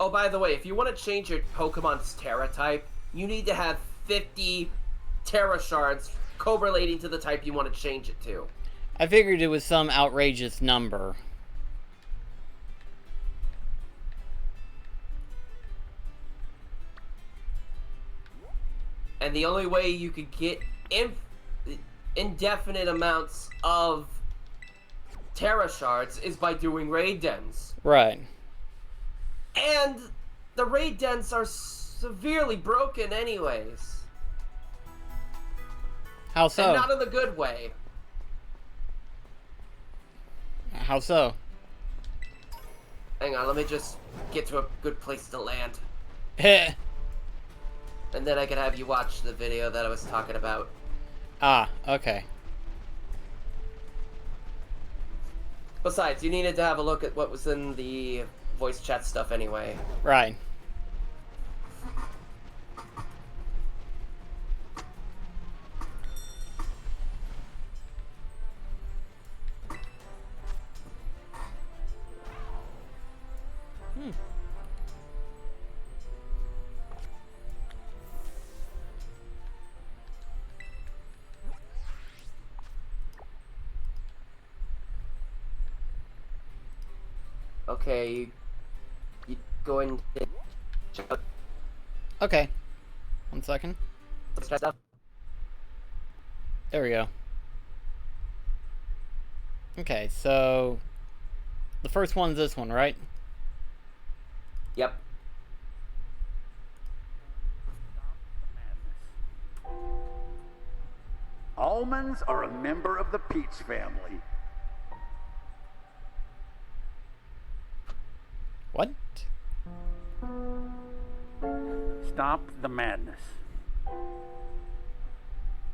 Speaker 1: Oh, by the way, if you want to change your Pokemon's Terra type, you need to have 50 Terra Shards correlating to the type you want to change it to.
Speaker 2: I figured it was some outrageous number.
Speaker 1: And the only way you could get indefinite amounts of Terra Shards is by doing raid dens.
Speaker 2: Right.
Speaker 1: And the raid dens are severely broken anyways.
Speaker 2: How so?
Speaker 1: And not in the good way.
Speaker 2: How so?
Speaker 1: Hang on, let me just get to a good place to land.
Speaker 2: Heh.
Speaker 1: And then I can have you watch the video that I was talking about.
Speaker 2: Ah, okay.
Speaker 1: Besides, you needed to have a look at what was in the voice chat stuff anyway.
Speaker 2: Right.
Speaker 1: Okay, you go and check out
Speaker 2: Okay. 1 second.
Speaker 1: the chat stuff.
Speaker 2: There we go. Okay, so the first one's this one, right?
Speaker 1: Yep.
Speaker 3: Almonds are a member of the peach family.
Speaker 2: What?
Speaker 3: Stop the madness.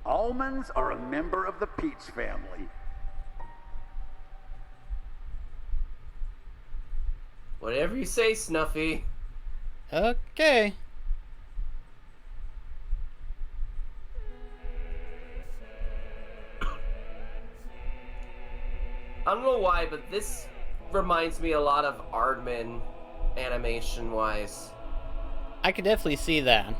Speaker 3: Almonds are a member of the peach family.
Speaker 1: Whatever you say, Snuffy.
Speaker 2: Okay.
Speaker 1: I don't know why, but this reminds me a lot of Aardman animation-wise.
Speaker 2: I could definitely see that.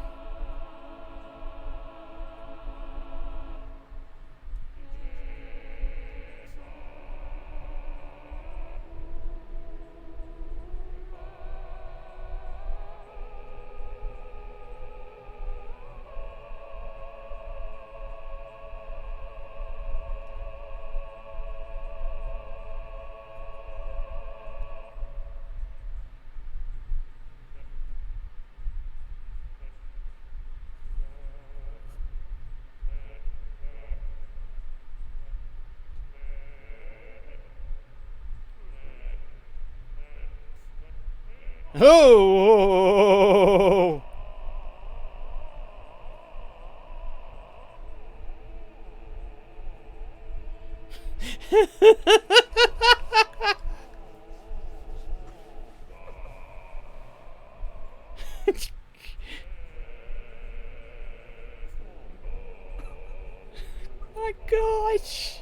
Speaker 2: Oh! My gosh!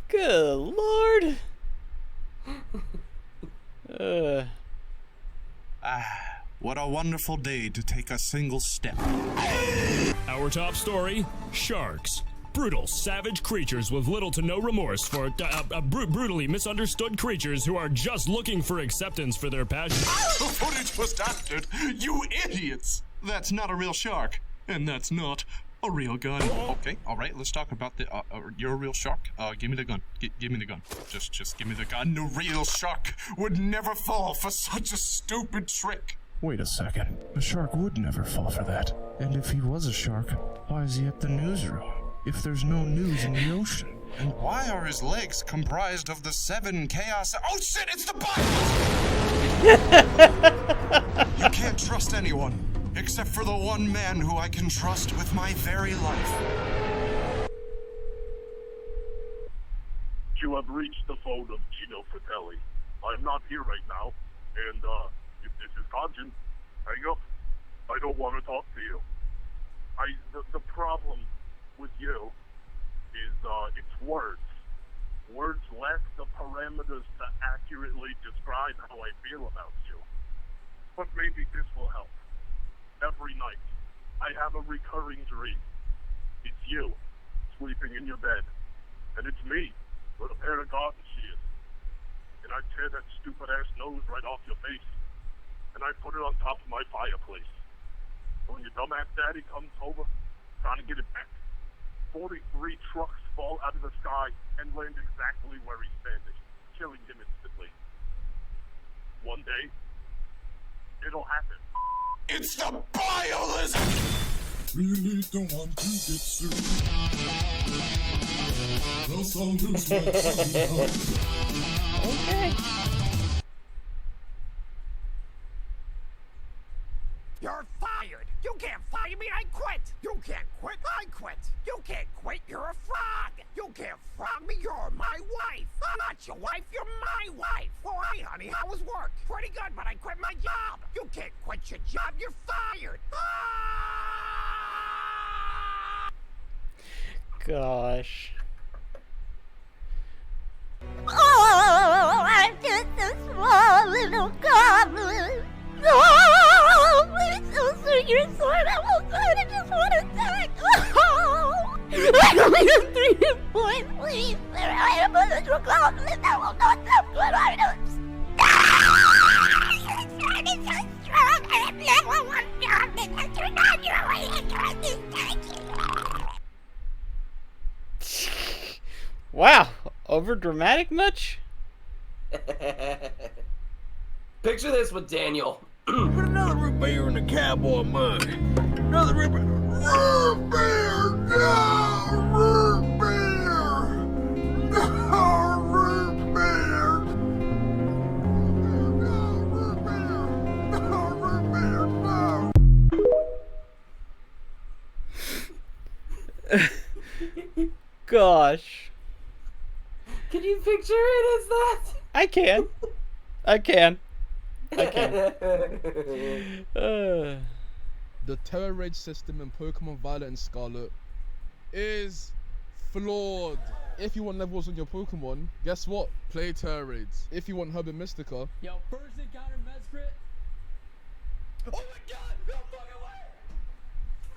Speaker 2: Good lord!
Speaker 4: What a wonderful day to take a single step.
Speaker 5: Our top story, sharks. Brutal, savage creatures with little to no remorse for brutally misunderstood creatures who are just looking for acceptance for their passion.
Speaker 4: The footage was doctored, you idiots! That's not a real shark, and that's not a real gun. Okay, all right, let's talk about the, you're a real shark? Give me the gun. Give me the gun. Just give me the gun. A real shark would never fall for such a stupid trick.
Speaker 6: Wait a second. A shark would never fall for that. And if he was a shark, why is he at the newsroom? If there's no news in the ocean?
Speaker 4: And why are his legs comprised of the 7 chaos? Oh shit, it's the Bible! You can't trust anyone, except for the one man who I can trust with my very life.
Speaker 7: You have reached the phone of Gino Fratelli. I'm not here right now, and if this is conscience, hang up. I don't want to talk to you. The problem with you is it's words. Words lack the parameters to accurately describe how I feel about you. But maybe this will help. Every night, I have a recurring dream. It's you, sleeping in your bed. And it's me, with a pair of garden shears. And I tear that stupid-ass nose right off your face. And I put it on top of my fireplace. When your dumbass daddy comes over, trying to get it back, 43 trucks fall out of the sky and land exactly where he's standing, killing him instantly. One day, it'll happen.
Speaker 4: It's the Biolism!
Speaker 8: Really don't want to get sued. Else I'll lose my job.
Speaker 2: Okay.
Speaker 9: You're fired! You can't fire me, I quit! You can't quit, I quit! You can't quit, you're a frog! You can't frog me, you're my wife! I'm not your wife, you're my wife! Oh, hey, honey, how was work? Pretty good, but I quit my job! You can't quit your job, you're fired! Ah!
Speaker 2: Gosh.
Speaker 10: Oh, I'm just a small little goblin. Oh, please don't swing your sword. I'm outside. I just want to die. Oh, I only have 3 hit points, please. I am a little goblin. I will not have good items.
Speaker 2: Wow, over dramatic much?
Speaker 1: Picture this with Daniel.
Speaker 9: Another root beer in the cowboy mug. Another root beer. Root beer! No! Root beer! No! Root beer! No! Root beer! No! Root beer! No!
Speaker 2: Gosh.
Speaker 1: Can you picture it as that?
Speaker 2: I can. I can.
Speaker 11: The Terror Rage system in Pokemon Violet and Scarlet is flawed. If you want levels on your Pokemon, guess what? Play Terror Raids. If you want Herb and Mystica,
Speaker 12: Yo, first encounter Mescrit. Oh my god, no fucking way!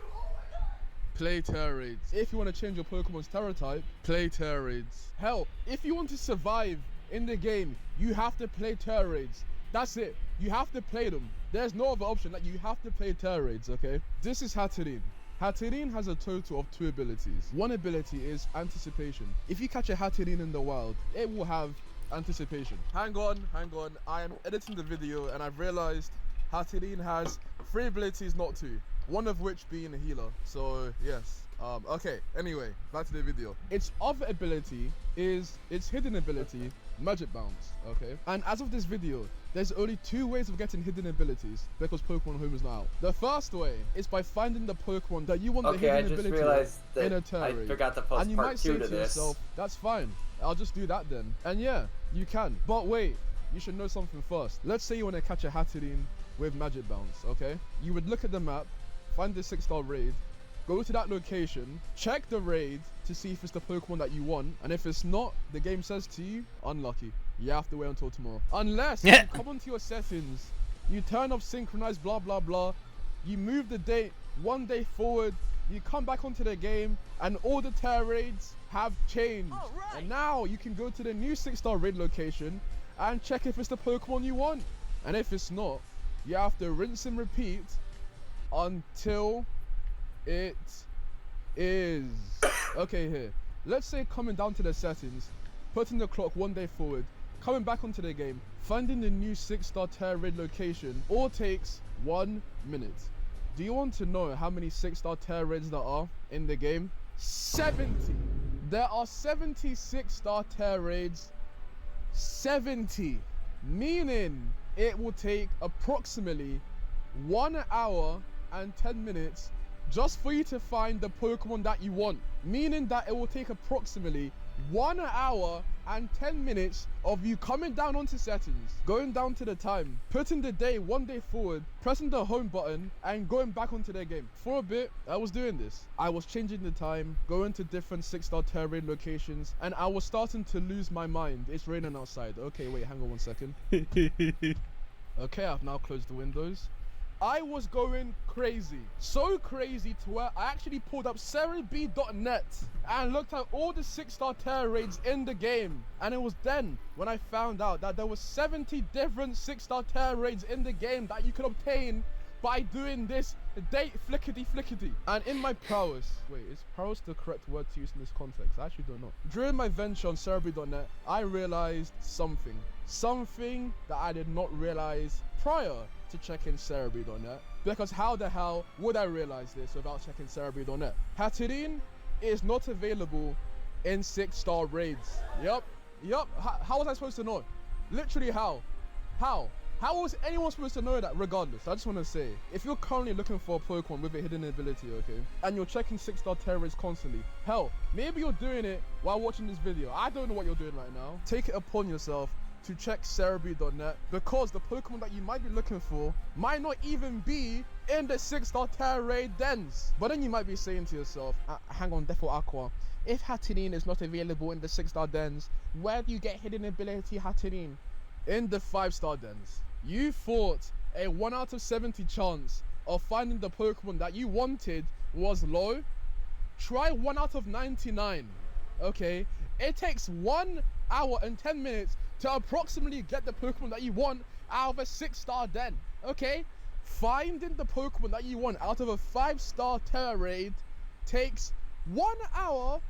Speaker 12: Oh my god!
Speaker 11: play Terror Raids. If you want to change your Pokemon's Terror type, play Terror Raids. Hell, if you want to survive in the game, you have to play Terror Raids. That's it. You have to play them. There's no other option. Like, you have to play Terror Raids, okay? This is Hatterene. Hatterene has a total of 2 abilities. One ability is Anticipation. If you catch a Hatterene in the wild, it will have Anticipation. Hang on. I am editing the video and I've realized Hatterene has 3 abilities, not 2. One of which being a healer. So, yes. Okay, anyway, back to the video. Its other ability is its hidden ability, Magic Bounce, okay? And as of this video, there's only 2 ways of getting hidden abilities because Pokemon Home is not out. The first way is by finding the Pokemon that you want the hidden ability
Speaker 1: realized that
Speaker 11: in a Terror Raid.
Speaker 1: I forgot to post
Speaker 11: and you
Speaker 1: part
Speaker 11: might
Speaker 1: 2
Speaker 11: say
Speaker 1: to
Speaker 11: to
Speaker 1: this.
Speaker 11: yourself, that's fine, I'll just do that then. And yeah, you can. But wait, you should know something first. Let's say you want to catch a Hatterene with Magic Bounce, okay? You would look at the map, find the 6-star raid, go to that location, check the raid to see if it's the Pokemon that you want, and if it's not, the game says to you, unlucky. You have to wait until tomorrow. Unless you come onto your settings, you turn off synchronize, blah blah blah, you move the date 1 day forward, you come back onto the game, and all the Terror Raids have changed. Right. And now you can go to the new 6-star raid location and check if it's the Pokemon you want. And if it's not, you have to rinse and repeat until it is. Okay, here. Let's say coming down to the settings, putting the clock 1 day forward, coming back onto the game, finding the new 6-star Terror Raid location, all takes 1 minute. Do you want to know how many 6-star Terror Raids there are in the game? 70! There are 70 6-star Terror Raids. 70! Meaning it will take approximately 1 hour and 10 minutes just for you to find the Pokemon that you want. Meaning that it will take approximately 1 hour and 10 minutes of you coming down onto settings, going down to the time, putting the day 1 day forward, pressing the home button, and going back onto their game. For a bit, I was doing this. I was changing the time, going to different 6-star Terror Raid locations, and I was starting to lose my mind. It's raining outside. Okay, wait, hang on 1 second. Okay, I've now closed the windows. I was going crazy. So crazy to where I actually pulled up Cerebi.net and looked at all the 6-star Terror Raids in the game. And it was then when I found out that there was 70 different 6-star Terror Raids in the game that you could obtain by doing this date flickety. And in my prowess, wait, is prowess the correct word to use in this context? I actually don't know. During my venture on Cerebi.net, I realized something that I did not realize prior to checking Cerebi.net, because how the hell would I realize this without checking Cerebi.net? Hatterene is not available in 6-star raids. Yup. How was I supposed to know? Literally how was anyone supposed to know that? Regardless, I just want to say, if you're currently looking for a Pokemon with a hidden ability, okay, and you're checking 6-star Terror Raids constantly, hell, maybe you're doing it while watching this video. I don't know what you're doing right now. Take it upon yourself to check Cerebi.net, because the Pokemon that you might be looking for might not even be in the 6-star Terror Raid dens. But then you might be saying to yourself, hang on, Defo Aqua, if Hatterene is not available in the 6-star dens, where do you get hidden ability Hatterene? In the 5-star dens. You thought a 1 out of 70 chance of finding the Pokemon that you wanted was low? Try 1 out of 99. Okay, it takes 1 hour and 10 minutes to approximately get the Pokemon that you want out of a 6-star den. Okay, finding the Pokemon that you want out of a 5-star Terror Raid takes 1 hour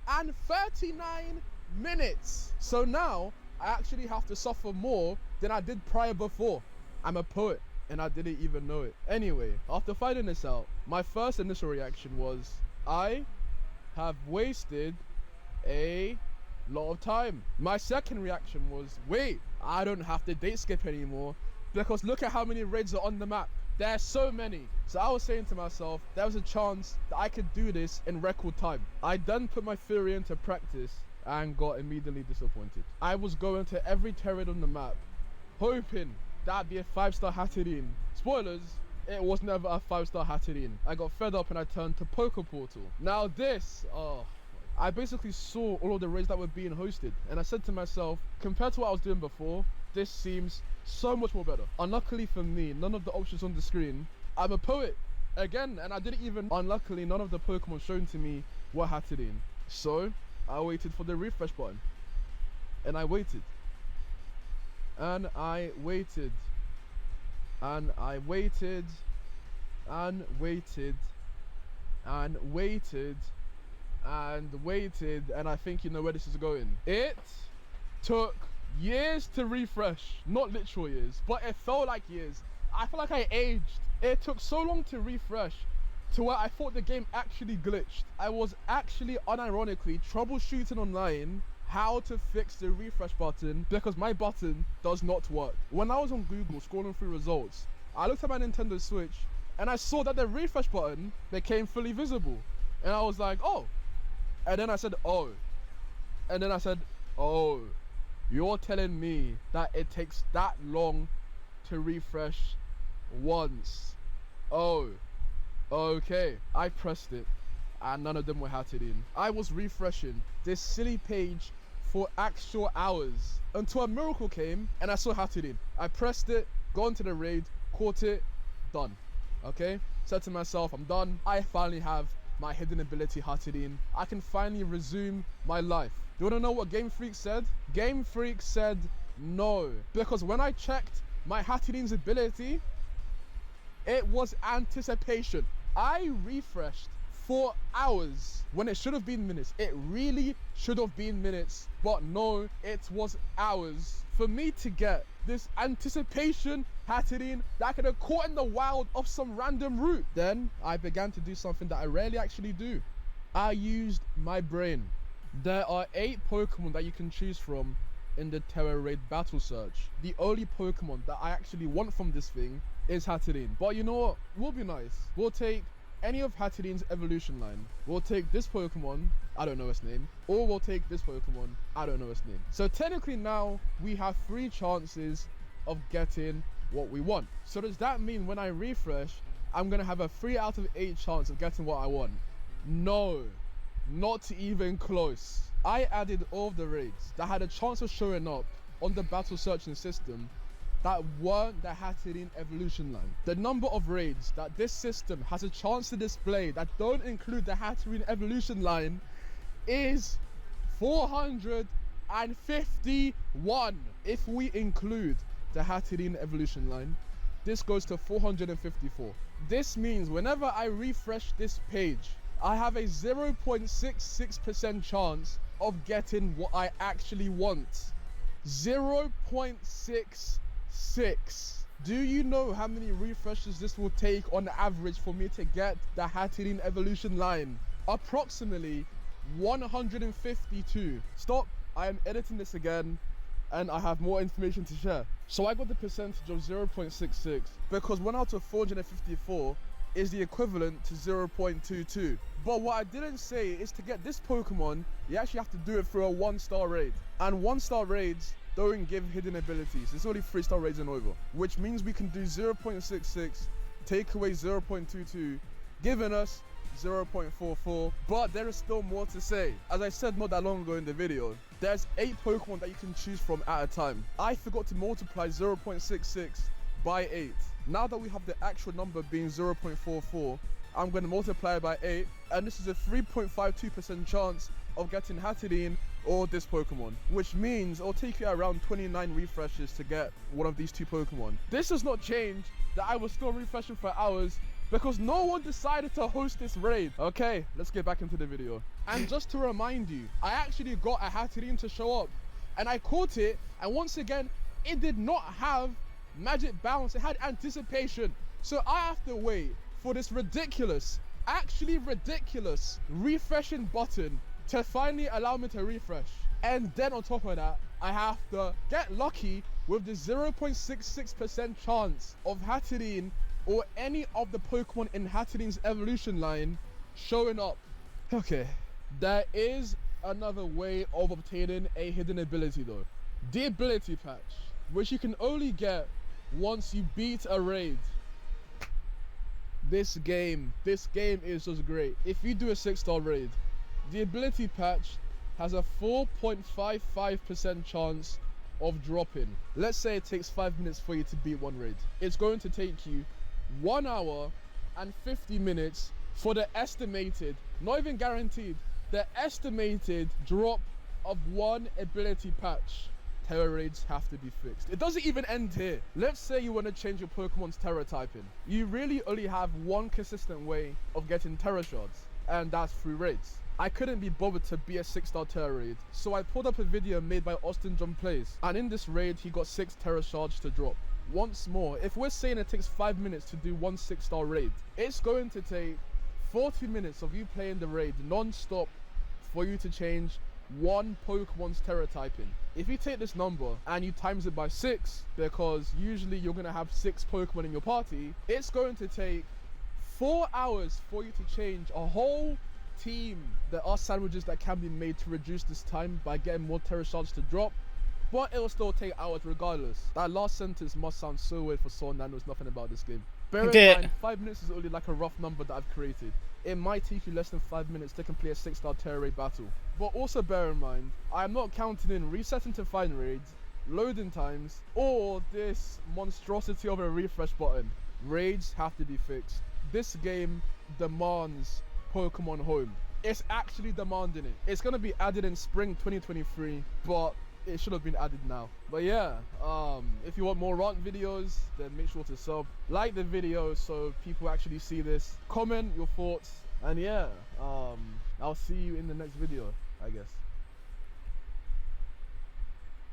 Speaker 11: 39 minutes. So now I actually have to suffer more than I did prior before. I'm a poet and I didn't even know it. Anyway, after finding this out, my first initial reaction was, I have wasted a lot of time. My second reaction was, wait, I don't have to date skip anymore because look at how many raids are on the map. There's so many. So I was saying to myself, there was a chance that I could do this in record time. I then put my theory into practice and got immediately disappointed. I was going to every terrain on the map, hoping that'd be a 5-star Hatterene. Spoilers, it was never a 5-star Hatterene. I got fed up and I turned to Poker Portal. Now this, I basically saw all of the raids that were being hosted and I said to myself, compared to what I was doing before, this seems so much more better. Unluckily for me, none of the options on the screen, I'm a poet again, and I didn't even, unluckily, none of the Pokemon shown to me were Hatterene. So I waited for the refresh button and I waited and I waited and I waited and waited and waited and waited, and I think you know where this is going. It took years to refresh, not literal years, but it felt like years. I feel like I aged. It took so long to refresh to where I thought the game actually glitched. I was actually unironically troubleshooting online how to fix the refresh button because my button does not work. When I was on Google scrolling through results, I looked at my Nintendo Switch and I saw that the refresh button became fully visible. And I was like, oh. And then I said, oh. And then I said, oh. You're telling me that it takes that long to refresh once. Oh. Okay. I pressed it and none of them were Hatterene. I was refreshing this silly page for actual hours until a miracle came and I saw Hatterene. I pressed it, got into the raid, caught it, done. Okay? Said to myself, I'm done. I finally have my hidden ability Hatterene. I can finally resume my life. Do you want to know what Game Freak said? Game Freak said no. Because when I checked my Hatterene's ability, it was anticipation. I refreshed for hours when it should have been minutes. It really should have been minutes, but no, it was hours for me to get this anticipation Hatterene that I could have caught in the wild off some random route. Then I began to do something that I rarely actually do. I used my brain. There are 8 Pokemon that you can choose from in the Terra Raid Battle Search. The only Pokemon that I actually want from this thing is Hatterene. But you know what? We'll be nice. We'll take any of Hatterene's evolution line. We'll take this Pokemon, I don't know its name, or we'll take this Pokemon, I don't know its name. So technically now we have 3 chances of getting what we want. So does that mean when I refresh, I'm gonna have a 3 out of 8 chance of getting what I want? No, not even close. I added all of the raids that had a chance of showing up on the battle searching system that weren't the Hatterene evolution line. The number of raids that this system has a chance to display that don't include the Hatterene evolution line is 451. If we include the Hatterene evolution line, this goes to 454. This means whenever I refresh this page, I have a 0.66% chance of getting what I actually want. 0.66. Do you know how many refreshes this will take on average for me to get the Hatterene evolution line? Approximately 152. Stop, I am editing this again and I have more information to share. So I got the percentage of 0.66 because 1 out of 454 is the equivalent to 0.22. But what I didn't say is to get this Pokemon, you actually have to do it through a 1-star raid. And 1-star raids don't give hidden abilities. It's only 3-star raids and over. Which means we can do 0.66, take away 0.22, giving us 0.44. But there is still more to say. As I said not that long ago in the video, there's 8 Pokemon that you can choose from at a time. I forgot to multiply 0.66 by 8. Now that we have the actual number being 0.44, I'm going to multiply it by 8, and this is a 3.52% chance of getting Hatterene or this Pokemon, which means it'll take you around 29 refreshes to get one of these 2 Pokemon. This does not change that I was still refreshing for hours because no one decided to host this raid. Okay, let's get back into the video. And just to remind you, I actually got a Hatterene to show up, and I caught it, and once again, it did not have magic bounce. It had anticipation. So I have to wait for this ridiculous, actually ridiculous refreshing button to finally allow me to refresh. And then on top of that, I have to get lucky with the 0.66% chance of Hatterene or any of the Pokemon in Hatterene's evolution line showing up. Okay, there is another way of obtaining a hidden ability though. The ability patch, which you can only get once you beat a raid. This game is just great. If you do a 6-star raid, the ability patch has a 4.55% chance of dropping. Let's say it takes 5 minutes for you to beat one raid. It's going to take you 1 hour and 50 minutes for the estimated, not even guaranteed, the estimated drop of one ability patch. Terra raids have to be fixed. It doesn't even end here. Let's say you want to change your Pokemon's Terra typing. You really only have one consistent way of getting Terra shards, and that's through raids. I couldn't be bothered to be a 6-star Terra raid, so I pulled up a video made by Austin John Plays, and in this raid he got 6 Terra shards to drop. Once more, if we're saying it takes 5 minutes to do one 6-star raid, it's going to take 40 minutes of you playing the raid non-stop for you to change one Pokemon's Terra typing. If you take this number and you times it by 6, because usually you're going to have 6 Pokemon in your party, it's going to take 4 hours for you to change a whole team. There are sandwiches that can be made to reduce this time by getting more Terra shards to drop, but it will still take hours regardless. That last sentence must sound so weird for someone that knows nothing about this game. Bear in mind, 5 minutes is only like a rough number that I've created. It might take you less than 5 minutes to complete a 6-star Terra raid battle. But also bear in mind, I'm not counting in resetting to find raids, loading times, or this monstrosity of a refresh button. Raids have to be fixed. This game demands Pokemon Home. It's actually demanding it. It's gonna be added in spring 2023, but it should have been added now. But yeah, if you want more rant videos, then make sure to sub, like the video so people actually see this, comment your thoughts, and yeah, I'll see you in the next video, I guess.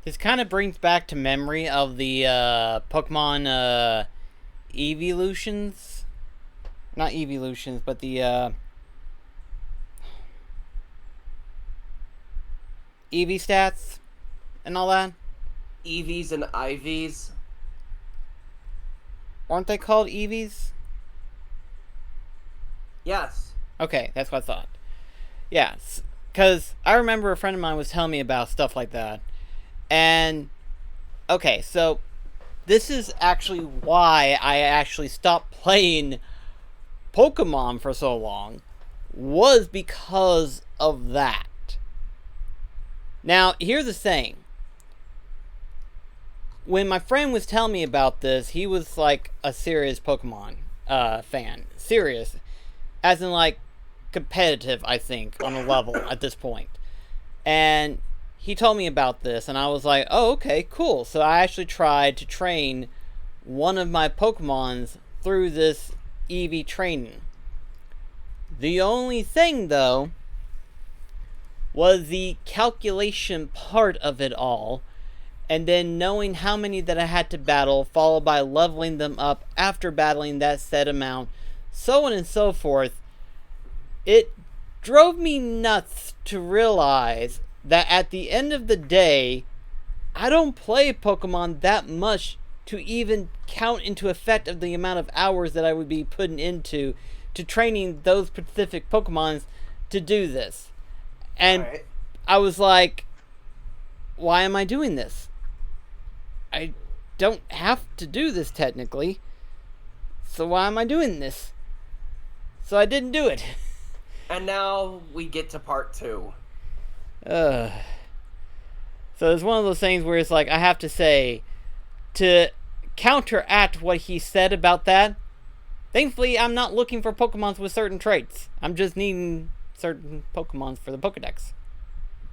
Speaker 2: This kind of brings back to memory of the Pokemon evolutions, not evolutions, but the EV stats and all that.
Speaker 1: EVs and IVs.
Speaker 2: Aren't they called EVs?
Speaker 1: Yes.
Speaker 2: Okay, that's what I thought. Yeah, because I remember a friend of mine was telling me about stuff like that. And, okay, so this is actually why I actually stopped playing Pokemon for so long, was because of that. Now, here's the thing. When my friend was telling me about this, he was like a serious Pokemon fan. Serious. As in like competitive, I think, on a level at this point. And he told me about this, and I was like, oh, okay, cool. So I actually tried to train one of my Pokemons through this EV training. The only thing, though, was the calculation part of it all, and then knowing how many that I had to battle, followed by leveling them up after battling that set amount, so on and so forth. It drove me nuts to realize that at the end of the day, I don't play Pokemon that much to even count into effect of the amount of hours that I would be putting into to training those specific Pokemons to do this. And right. I was like, why am I doing this? I don't have to do this technically. So why am I doing this? So I didn't do it.
Speaker 1: And now we get to part 2.
Speaker 2: So it's one of those things where it's like, I have to say, to counteract what he said about that, thankfully I'm not looking for Pokemons with certain traits. I'm just needing certain Pokemons for the Pokedex.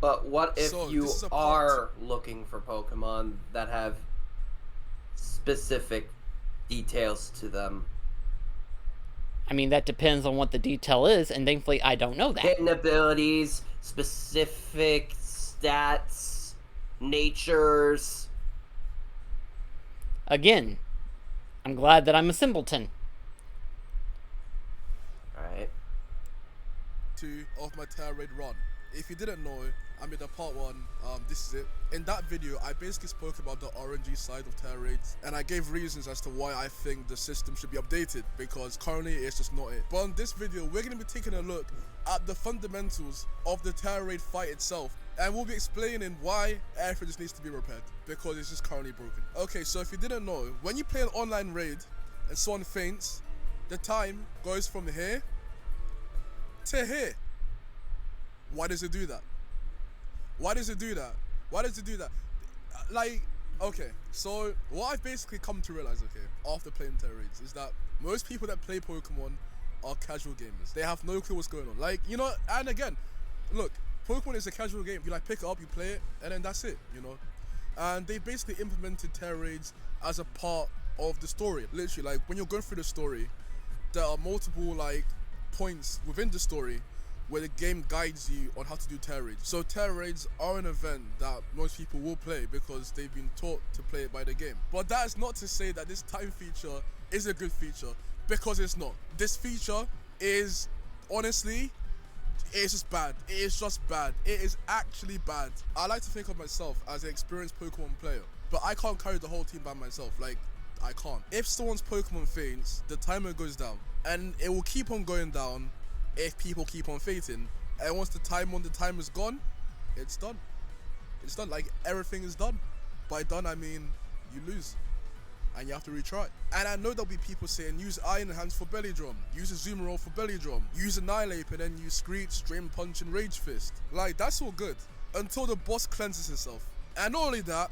Speaker 1: But what if you are looking for Pokemon that have specific details to them?
Speaker 2: I mean, that depends on what the detail is, and thankfully I don't know that.
Speaker 1: Hidden abilities, specific stats, natures.
Speaker 2: Again, I'm glad that I'm a simpleton.
Speaker 1: Alright.
Speaker 11: 2 of my Terra Raid run. If you didn't know, I made a part 1, this is it. In that video, I basically spoke about the RNG side of Terra Raids, and I gave reasons as to why I think the system should be updated, because currently it's just not it. But in this video, we're going to be taking a look at the fundamentals of the Terra Raid fight itself, and we'll be explaining why everything just needs to be repaired, because it's just currently broken. Okay, so if you didn't know, when you play an online raid and someone faints, the time goes from here to here. Why does it do that? Why does it do that? Why does it do that? Like, okay, so what I've basically come to realize, okay, after playing Terra Raids, is that most people that play Pokemon are casual gamers. They have no clue what's going on. Like, you know, and again, look, Pokemon is a casual game. You like pick it up, you play it, and then that's it, you know? And they basically implemented Terra Raids as a part of the story. Literally, like, when you're going through the story, there are multiple, like, points within the story where the game guides you on how to do Terra Raids. So Terra Raids are an event that most people will play because they've been taught to play it by the game. But that is not to say that this time feature is a good feature, because it's not. This feature is, honestly, it's just bad. It is just bad. It is actually bad. I like to think of myself as an experienced Pokemon player, but I can't carry the whole team by myself. Like, I can't. If someone's Pokemon faints, the timer goes down, and it will keep on going down if people keep on fainting, and once the time is gone, it's done. It's done. Like, everything is done. By done, I mean you lose, and you have to retry. And I know there'll be people saying use Iron Hands for Belly Drum, use a Zoom Roll for Belly Drum, use Annihilate and then use Screech, Drain Punch and Rage Fist. Like, that's all good until the boss cleanses himself, and not only that,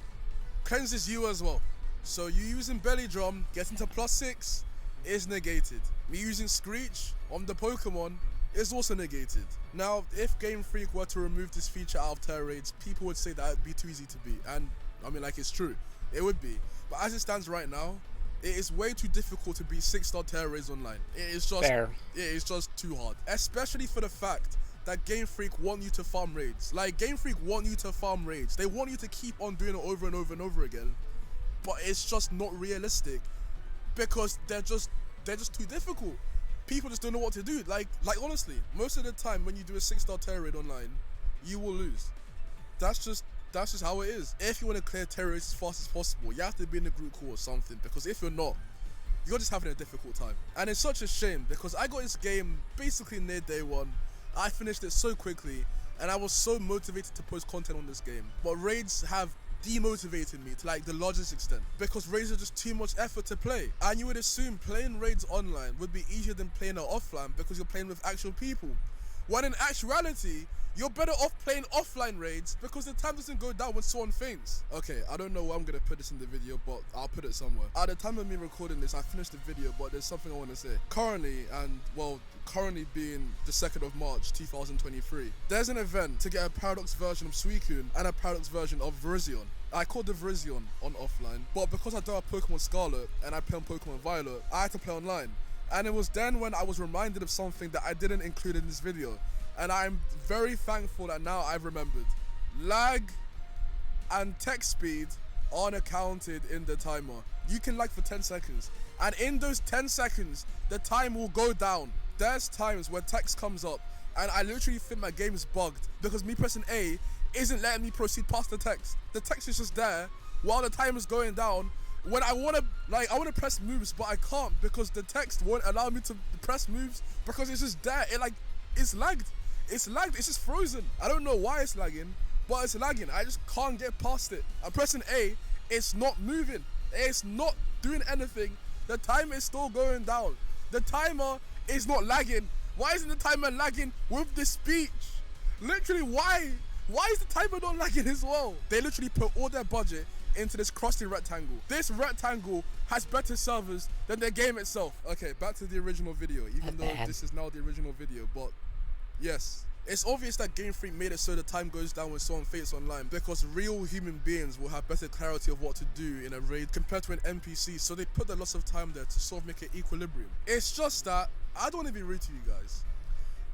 Speaker 11: cleanses you as well. So you using Belly Drum, getting to +6 is negated. Me using Screech on the Pokemon is also negated. Now, if Game Freak were to remove this feature out of Terra Raids, people would say that it'd be too easy to beat, and I mean, like, it's true, it would be. But as it stands right now, it is way too difficult to beat 6-star Terra Raids online. It is just,
Speaker 2: Fair.
Speaker 11: It is just too hard, especially for the fact that Game Freak want you to farm raids. Like, Game Freak want you to farm raids. They want you to keep on doing it over and over and over again, but it's just not realistic because they're just too difficult. People just don't know what to do. Like honestly, most of the time when you do a 6-star Terra Raid online, you will lose. That's just how it is. If you want to clear Terra Raids as fast as possible, you have to be in a group call or something, because if you're not, you're just having a difficult time. And it's such a shame, because I got this game basically near day one. I finished it so quickly, and I was so motivated to post content on this game. But raids have demotivated me to, like, the largest extent, because raids are just too much effort to play. And you would assume playing raids online would be easier than playing it offline because you're playing with actual people, when in actuality you're better off playing offline raids because the time doesn't go down when someone faints. Okay, I don't know where I'm gonna put this in the video, but I'll put it somewhere. At the time of me recording this, I finished the video, but there's something I want to say. Currently being the 2nd of March 2023, there's an event to get a Paradox version of Suicune and a Paradox version of Virizion. I called the Virizion on offline, but because I don't have Pokemon Scarlet and I play on Pokemon Violet, I had to play online. And it was then when I was reminded of something that I didn't include in this video, and I'm very thankful that now I've remembered. Lag and text speed aren't accounted in the timer. You can lag for 10 seconds, and in those 10 seconds, the time will go down. There's times where text comes up, and I literally think my game is bugged because me pressing A isn't letting me proceed past the text. The text is just there while the time is going down. When I wanna press moves, but I can't because the text won't allow me to press moves because it's just there. It's lagged. It's lagged. It's just frozen. I don't know why it's lagging, but it's lagging. I just can't get past it. I'm pressing A. It's not moving. It's not doing anything. The timer is still going down. The timer is not lagging. Why isn't the timer lagging with the speech? Literally, why? Why is the timer not lagging as well? They literally put all their budget into this crusty rectangle. This rectangle has better servers than the game itself. Okay, back to the original video, even though this is now the original video, but yes, It's obvious that Game Freak made it so the time goes down when someone faints online, because real human beings will have better clarity of what to do in a raid compared to an NPC, so they put a lot of time there to sort of make an equilibrium. It's just that, I don't want to be rude to you guys,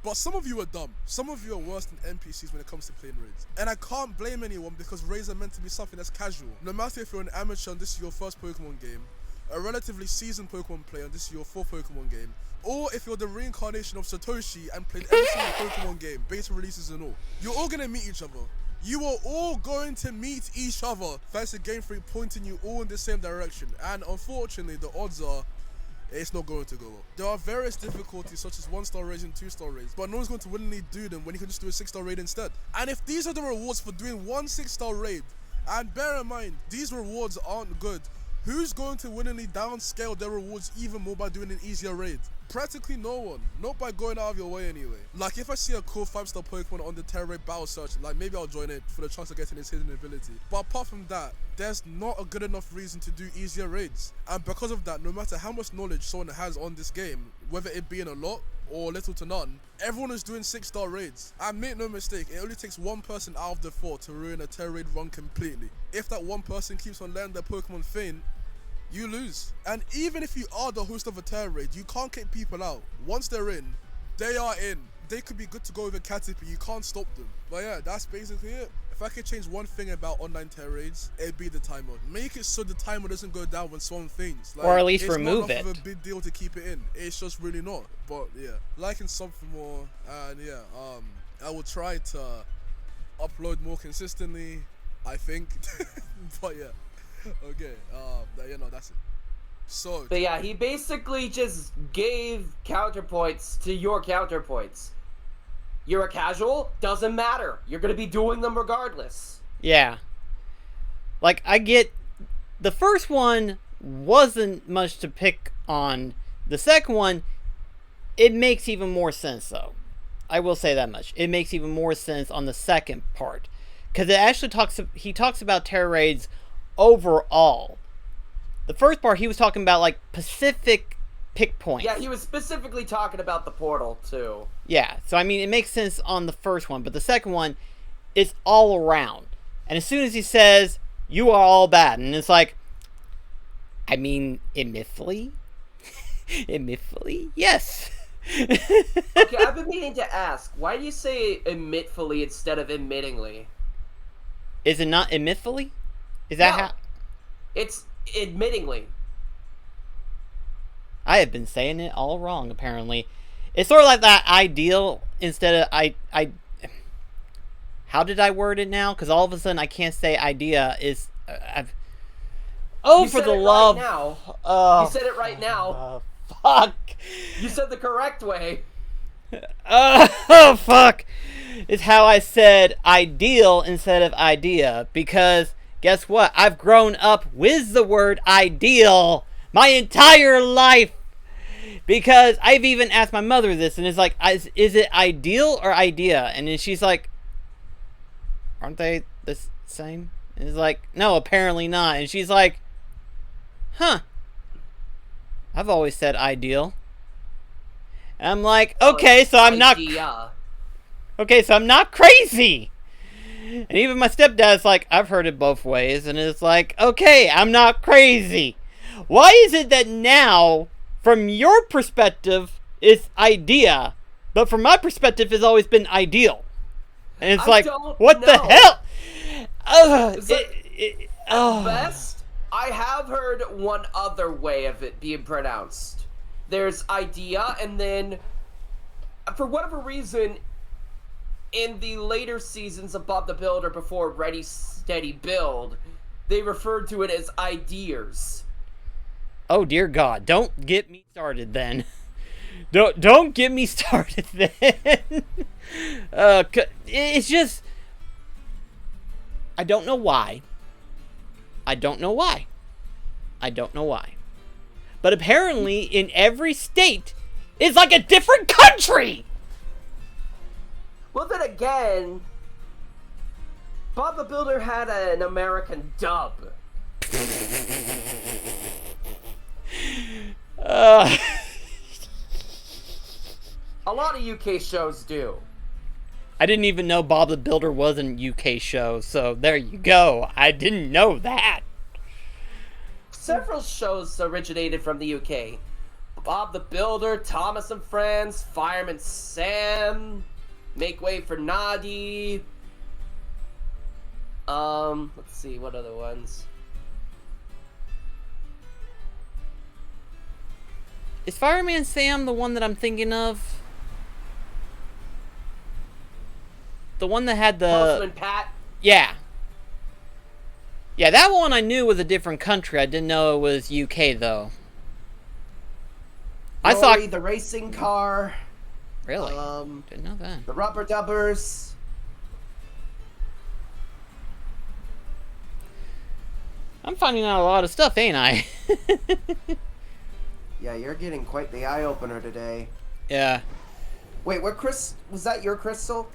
Speaker 11: but some of you are dumb. Some of you are worse than NPCs when it comes to playing raids. And I can't blame anyone, because raids are meant to be something that's casual. No matter if you're an amateur and this is your first Pokemon game, a relatively seasoned Pokemon player and this is your 4th Pokemon game, or if you're the reincarnation of Satoshi and played every single Pokemon game, beta releases and all, you're all gonna meet each other. You are all going to meet each other thanks to Game Freak pointing you all in the same direction. And unfortunately, the odds are it's not going to go up. There are various difficulties such as 1-star raids and 2-star raids, but no one's going to willingly do them when you can just do a 6-star raid instead. And if these are the rewards for doing one 6-star raid, and bear in mind, these rewards aren't good, who's going to willingly downscale their rewards even more by doing an easier raid? Practically no one. Not by going out of your way anyway. Like, if I see a cool 5-star Pokemon on the Terra Raid Battle Search, like, maybe I'll join it for the chance of getting its hidden ability. But apart from that, there's not a good enough reason to do easier raids. And because of that, no matter how much knowledge someone has on this game, whether it be in a lot or little to none, everyone is doing 6-star raids. And make no mistake, it only takes one person out of the 4 to ruin a Terra Raid run completely. If that one person keeps on letting their Pokemon faint, you lose. And even if you are the host of a Terra Raid, you can't kick people out. Once they're in, they are in. They could be good to go with a Caterpie, you can't stop them. But yeah, that's basically it. If I could change one thing about online Terra Raids, it'd be the timer. Make it so the timer doesn't go down when someone faints. Like,
Speaker 2: or at least remove it.
Speaker 11: It's not enough of a big deal to keep it in. It's just really not. But yeah, like and sub for more. And yeah, I will try to upload more consistently, I think. But yeah. Okay, yeah, no, that's it. So,
Speaker 1: but yeah, he basically just gave counterpoints to your counterpoints. You're a casual, doesn't matter. You're gonna be doing them regardless.
Speaker 2: Yeah. Like, I get... The first one wasn't much to pick on. The second one, it makes even more sense, though. I will say that much. It makes even more sense on the second part. Because it actually he talks about Terra Raids overall. The first part, he was talking about, like, specific pick points.
Speaker 1: Yeah, he was specifically talking about the portal, too.
Speaker 2: Yeah, so, I mean, it makes sense on the first one, but the second one is all around. And as soon as he says, you are all bad, and it's like, I mean, admittedly, yes.
Speaker 1: Okay, I've been meaning to ask, why do you say admittedly instead of admittingly?
Speaker 2: Is it not admittedly? Is that how?
Speaker 1: It's admittingly.
Speaker 2: I have been saying it all wrong, apparently. It's sort of like that ideal instead of I. How did I word it now? Because all of a sudden I can't say idea is. Oh, for the love!
Speaker 1: You said it right now.
Speaker 2: Fuck!
Speaker 1: You said the correct way.
Speaker 2: Oh, fuck! It's how I said ideal instead of idea, because guess what? I've grown up with the word ideal my entire life. Because I've even asked my mother this, and it's like, is it ideal or idea? And then she's like, aren't they the same? And it's like, no, apparently not. And she's like, huh. I've always said ideal. And I'm like, okay, so I'm not... Okay, so I'm not crazy. And even my stepdad's like, I've heard it both ways. And it's like, okay, I'm not crazy. Why is it that now, from your perspective, it's idea, but from my perspective, it's always been ideal? And it's like, what the hell?
Speaker 1: At best, I have heard one other way of it being pronounced. There's idea, and then, for whatever reason, in the later seasons of Bob the Builder before Ready, Steady, Build, they referred to it as ideas.
Speaker 2: Oh, dear God. Don't get me started then. Don't get me started then. It's just... I don't know why. I don't know why. I don't know why. But apparently, in every state, it's like a different country!
Speaker 1: Well, then again, Bob the Builder had an American dub. A lot of UK shows do.
Speaker 2: I didn't even know Bob the Builder was an UK show, so there you go. I didn't know that.
Speaker 1: Several shows originated from the UK. Bob the Builder, Thomas and Friends, Fireman Sam, Make Way for Noddy. Let's see, what other ones?
Speaker 2: Is Fireman Sam the one that I'm thinking of? The one that had the...
Speaker 1: Postman Pat?
Speaker 2: Yeah. Yeah, that one I knew was a different country. I didn't know it was UK, though. I thought...
Speaker 1: the racing car.
Speaker 2: Really? Didn't know that.
Speaker 1: The Rubber Dubbers.
Speaker 2: I'm finding out a lot of stuff, ain't I?
Speaker 1: Yeah, you're getting quite the eye-opener today.
Speaker 2: Yeah.
Speaker 1: Wait, what was that your crystal?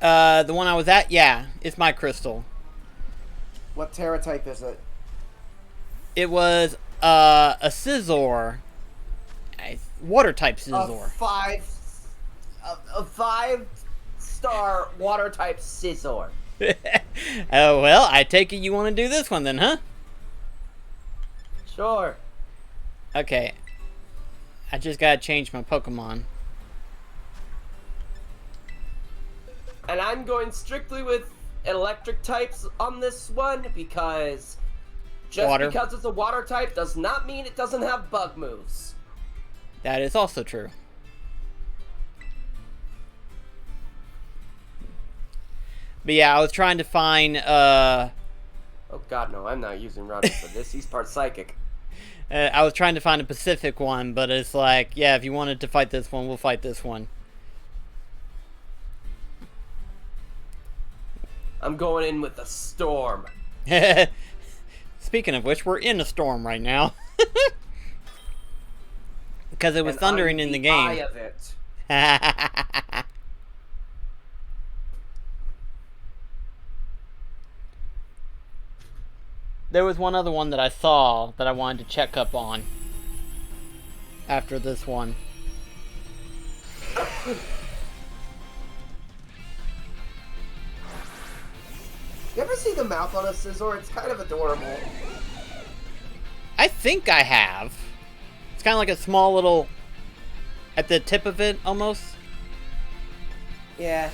Speaker 2: The one I was at? Yeah, it's my crystal.
Speaker 1: What Terra type is it?
Speaker 2: It was, a Scizor. Water type Scizor.
Speaker 1: A 5-star water type Scizor.
Speaker 2: Oh, well, I take it you want to do this one then, huh?
Speaker 1: Sure.
Speaker 2: Okay. I just gotta change my Pokemon.
Speaker 1: And I'm going strictly with electric types on this one because because it's a water type does not mean it doesn't have bug moves.
Speaker 2: That is also true. But yeah, I was trying to find, Oh
Speaker 1: god, no, I'm not using Roddy for this. He's part psychic.
Speaker 2: I was trying to find a Pacific one, but it's like, yeah, if you wanted to fight this one, we'll fight this one.
Speaker 1: I'm going in with a storm.
Speaker 2: Speaking of which, we're in a storm right now. Because it was thundering in the game.
Speaker 1: Eye of it.
Speaker 2: There was one other one that I saw that I wanted to check up on after this one.
Speaker 1: You ever see the mouth on a Scizor? It's kind of adorable.
Speaker 2: I think I have. It's kind of like a small little... at the tip of it, almost.
Speaker 1: Yeah.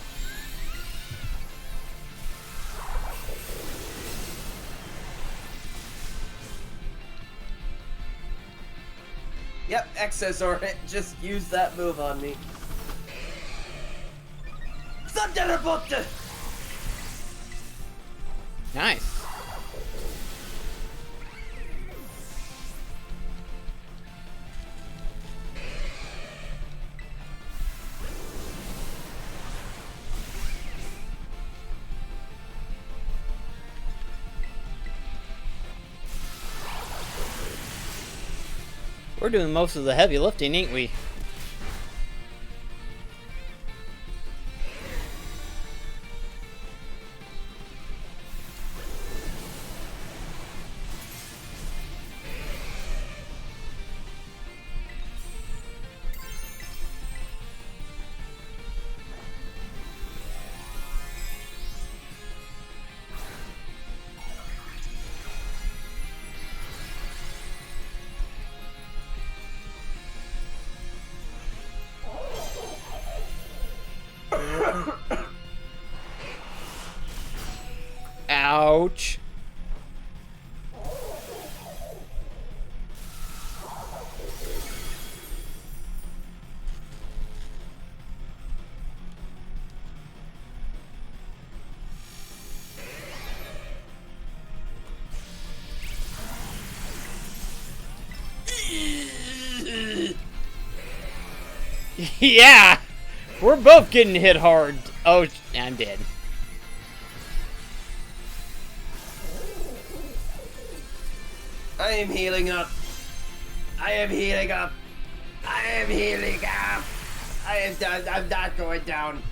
Speaker 1: Yep, X-Scizor, it just used that move on me. Thunderbolt!
Speaker 2: Nice. We're doing most of the heavy lifting, ain't we? Ouch. Yeah, we're both getting hit hard. Oh, I'm dead.
Speaker 1: I am healing up. I am healing up. I am healing up. I am done. I'm not going down.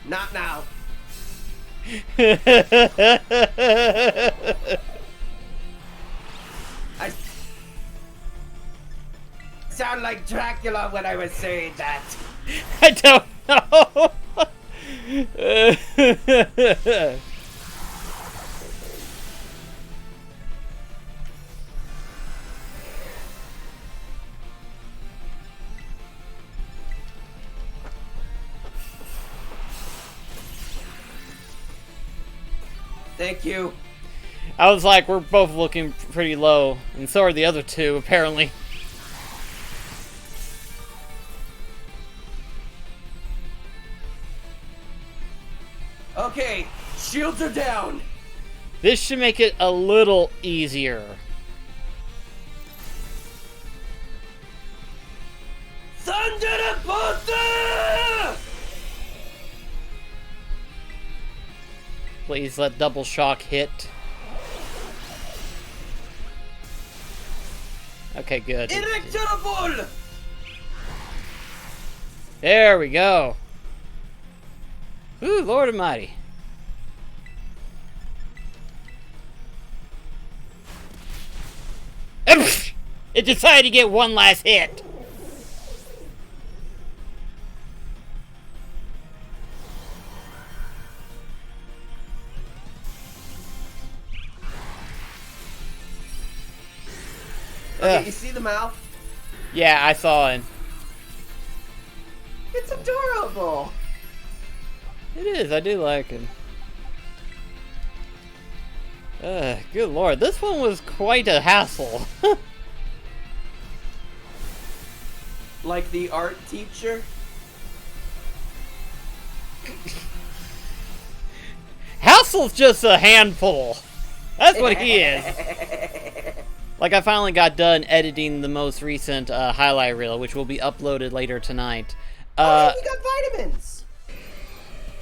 Speaker 1: Not now. I sound like Dracula when I was saying that.
Speaker 2: I don't know.
Speaker 1: Thank you.
Speaker 2: I was like, we're both looking pretty low, and so are the other two, apparently.
Speaker 1: Okay, shields are down.
Speaker 2: This should make it a little easier.
Speaker 1: Thunderbolt!
Speaker 2: Please let double shock hit. Okay, good.
Speaker 1: Electroball!
Speaker 2: There we go. Ooh, Lord Almighty. It decided to get one last hit.
Speaker 1: Okay, you see the mouth?
Speaker 2: Yeah, I saw it.
Speaker 1: It's adorable.
Speaker 2: It is, I do like it. Good lord, this one was quite a hassle.
Speaker 1: Like the art teacher?
Speaker 2: Hassle's just a handful. That's what he is. Like, I finally got done editing the most recent highlight reel, which will be uploaded later tonight.
Speaker 1: Oh, we got vitamins!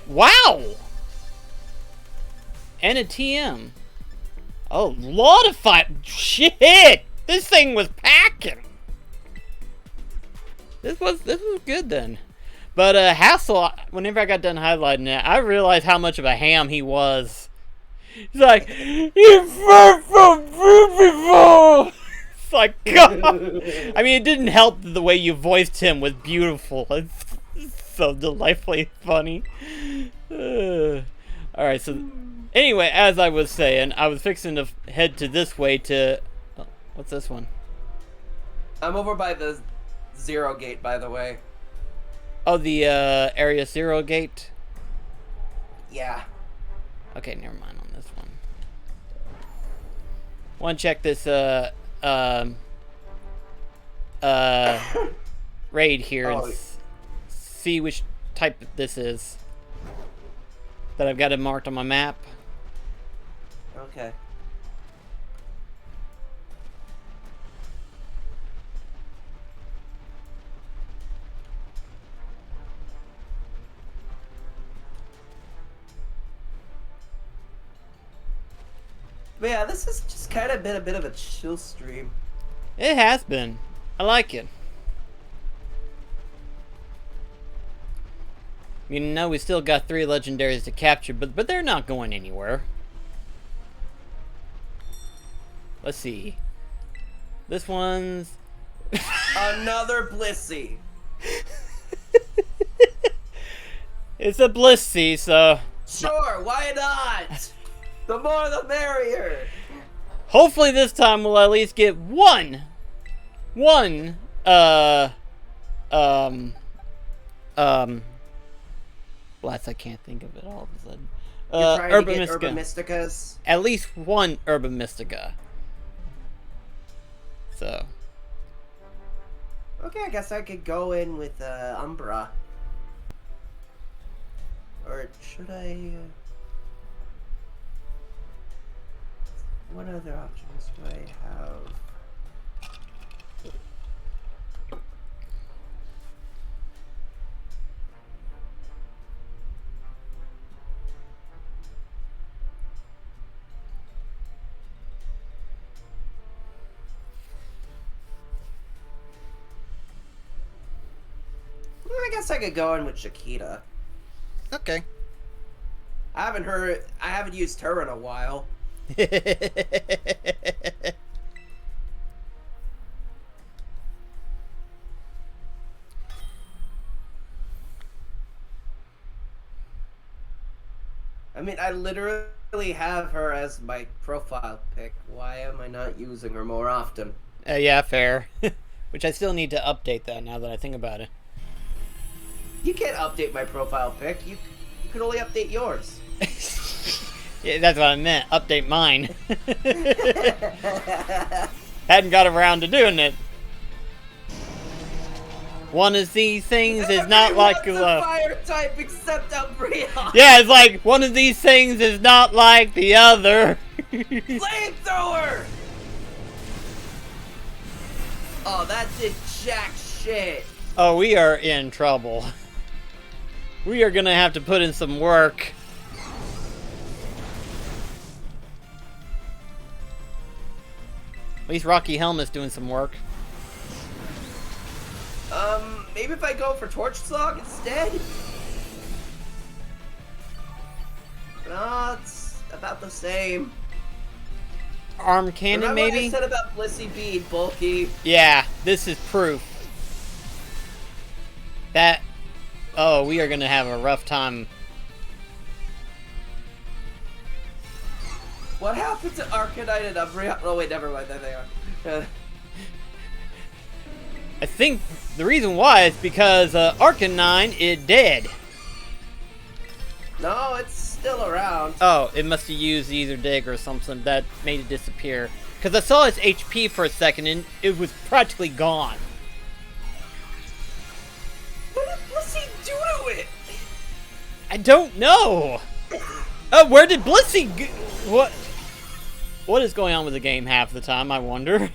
Speaker 2: Wow! And a TM. A lot of fight. Shit! This thing was packing. This was good then. But Hassel, whenever I got done highlighting it, I realized how much of a ham he was. He's like, you fought so beautiful. It's like, God. I mean, it didn't help that the way you voiced him was beautiful. It's so delightfully funny. Alright, so anyway, as I was saying, I was fixing to head to this way to... Oh, what's this one?
Speaker 1: I'm over by the Zero Gate, by the way.
Speaker 2: Oh, the Area Zero Gate?
Speaker 1: Yeah.
Speaker 2: Okay, never mind on this one. Want to check this raid here and see which type this is that I've got it marked on my map.
Speaker 1: Okay. But yeah, this has just kind of been a bit of a chill stream.
Speaker 2: It has been. I like it. You know, we still got 3 legendaries to capture, but they're not going anywhere. Let's see. This one's...
Speaker 1: Another Blissey.
Speaker 2: It's a Blissey, so...
Speaker 1: Sure, why not? The more the merrier.
Speaker 2: Hopefully this time we'll at least get one, blast, I can't think of it all of a sudden.
Speaker 1: You're trying to get Urban Mysticas?
Speaker 2: At least one Urban Mystica. So.
Speaker 1: Okay, I guess I could go in with Umbra. Or should I... What other options do I have? Well, I guess I could go in with Chiquita.
Speaker 2: Okay.
Speaker 1: I haven't used her in a while. I mean, I literally have her as my profile pic. Why am I not using her more often?
Speaker 2: Yeah, fair. Which I still need to update that now that I think about it.
Speaker 1: You can't update my profile pic. You can only update yours.
Speaker 2: Yeah, that's what I meant. Update mine. Hadn't got around to doing it. One of these things is not like
Speaker 1: a fire type except Umbreon.
Speaker 2: Yeah, it's like one of these things is not like the other.
Speaker 1: Flamethrower. Oh, that did jack shit.
Speaker 2: Oh, we are in trouble. We are gonna have to put in some work. At least Rocky Helmet's doing some work.
Speaker 1: Maybe if I go for Torch Slog instead? No, it's about the same.
Speaker 2: Arm cannon,
Speaker 1: Remember
Speaker 2: maybe?
Speaker 1: what I said about Blissey being bulky?
Speaker 2: Yeah, this is proof. That... Oh, we are gonna have a rough time.
Speaker 1: What happened to Arcanine and Umbreon? Oh wait, never mind, there they are.
Speaker 2: I think the reason why is because Arcanine is dead.
Speaker 1: No, it's still around.
Speaker 2: Oh, it must have used either dig or something that made it disappear. Because I saw its HP for a second and it was practically gone.
Speaker 1: What did Blissey do to it?
Speaker 2: I don't know. Oh, where did Blissey go? What is going on with the game half the time, I wonder?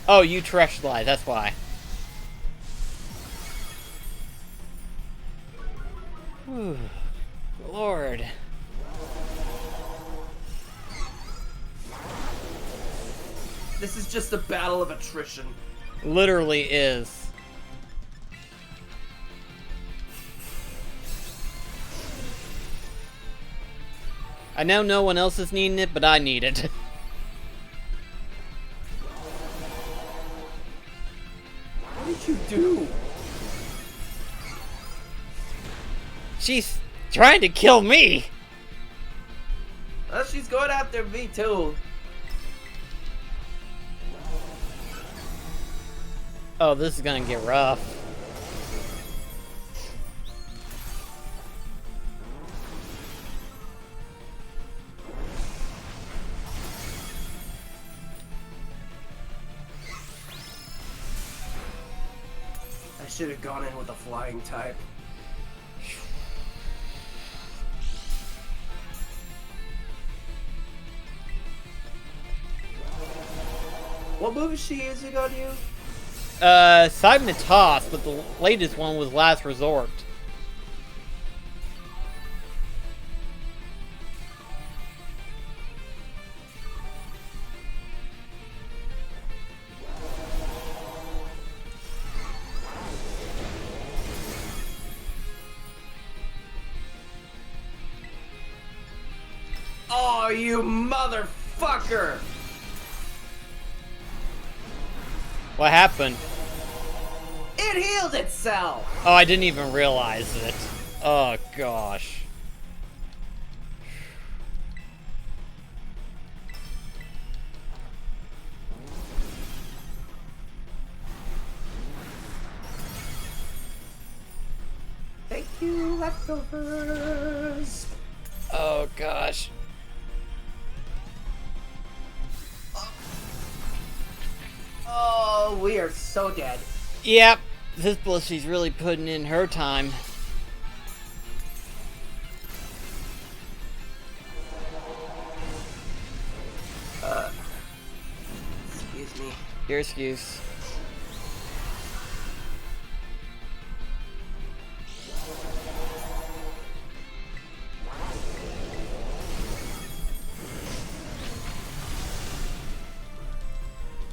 Speaker 2: Oh, you trash slide, that's why. Whew. Lord.
Speaker 1: This is just a battle of attrition.
Speaker 2: Literally is. I know no one else is needing it, but I need it.
Speaker 1: What did you do?
Speaker 2: She's trying to kill me.
Speaker 1: Well, she's going after me too.
Speaker 2: Oh, this is gonna get rough.
Speaker 1: I should have gone in with a flying type. What move is she using on you?
Speaker 2: Toss, but the latest one was Last Resort.
Speaker 1: Oh, you motherfucker!
Speaker 2: What happened?
Speaker 1: It healed itself!
Speaker 2: Oh, I didn't even realize it. Oh, gosh.
Speaker 1: Thank you, leftovers!
Speaker 2: Oh, gosh.
Speaker 1: Oh, we are so dead.
Speaker 2: Yep, this Blissey's really putting in her time.
Speaker 1: Excuse me.
Speaker 2: Your excuse.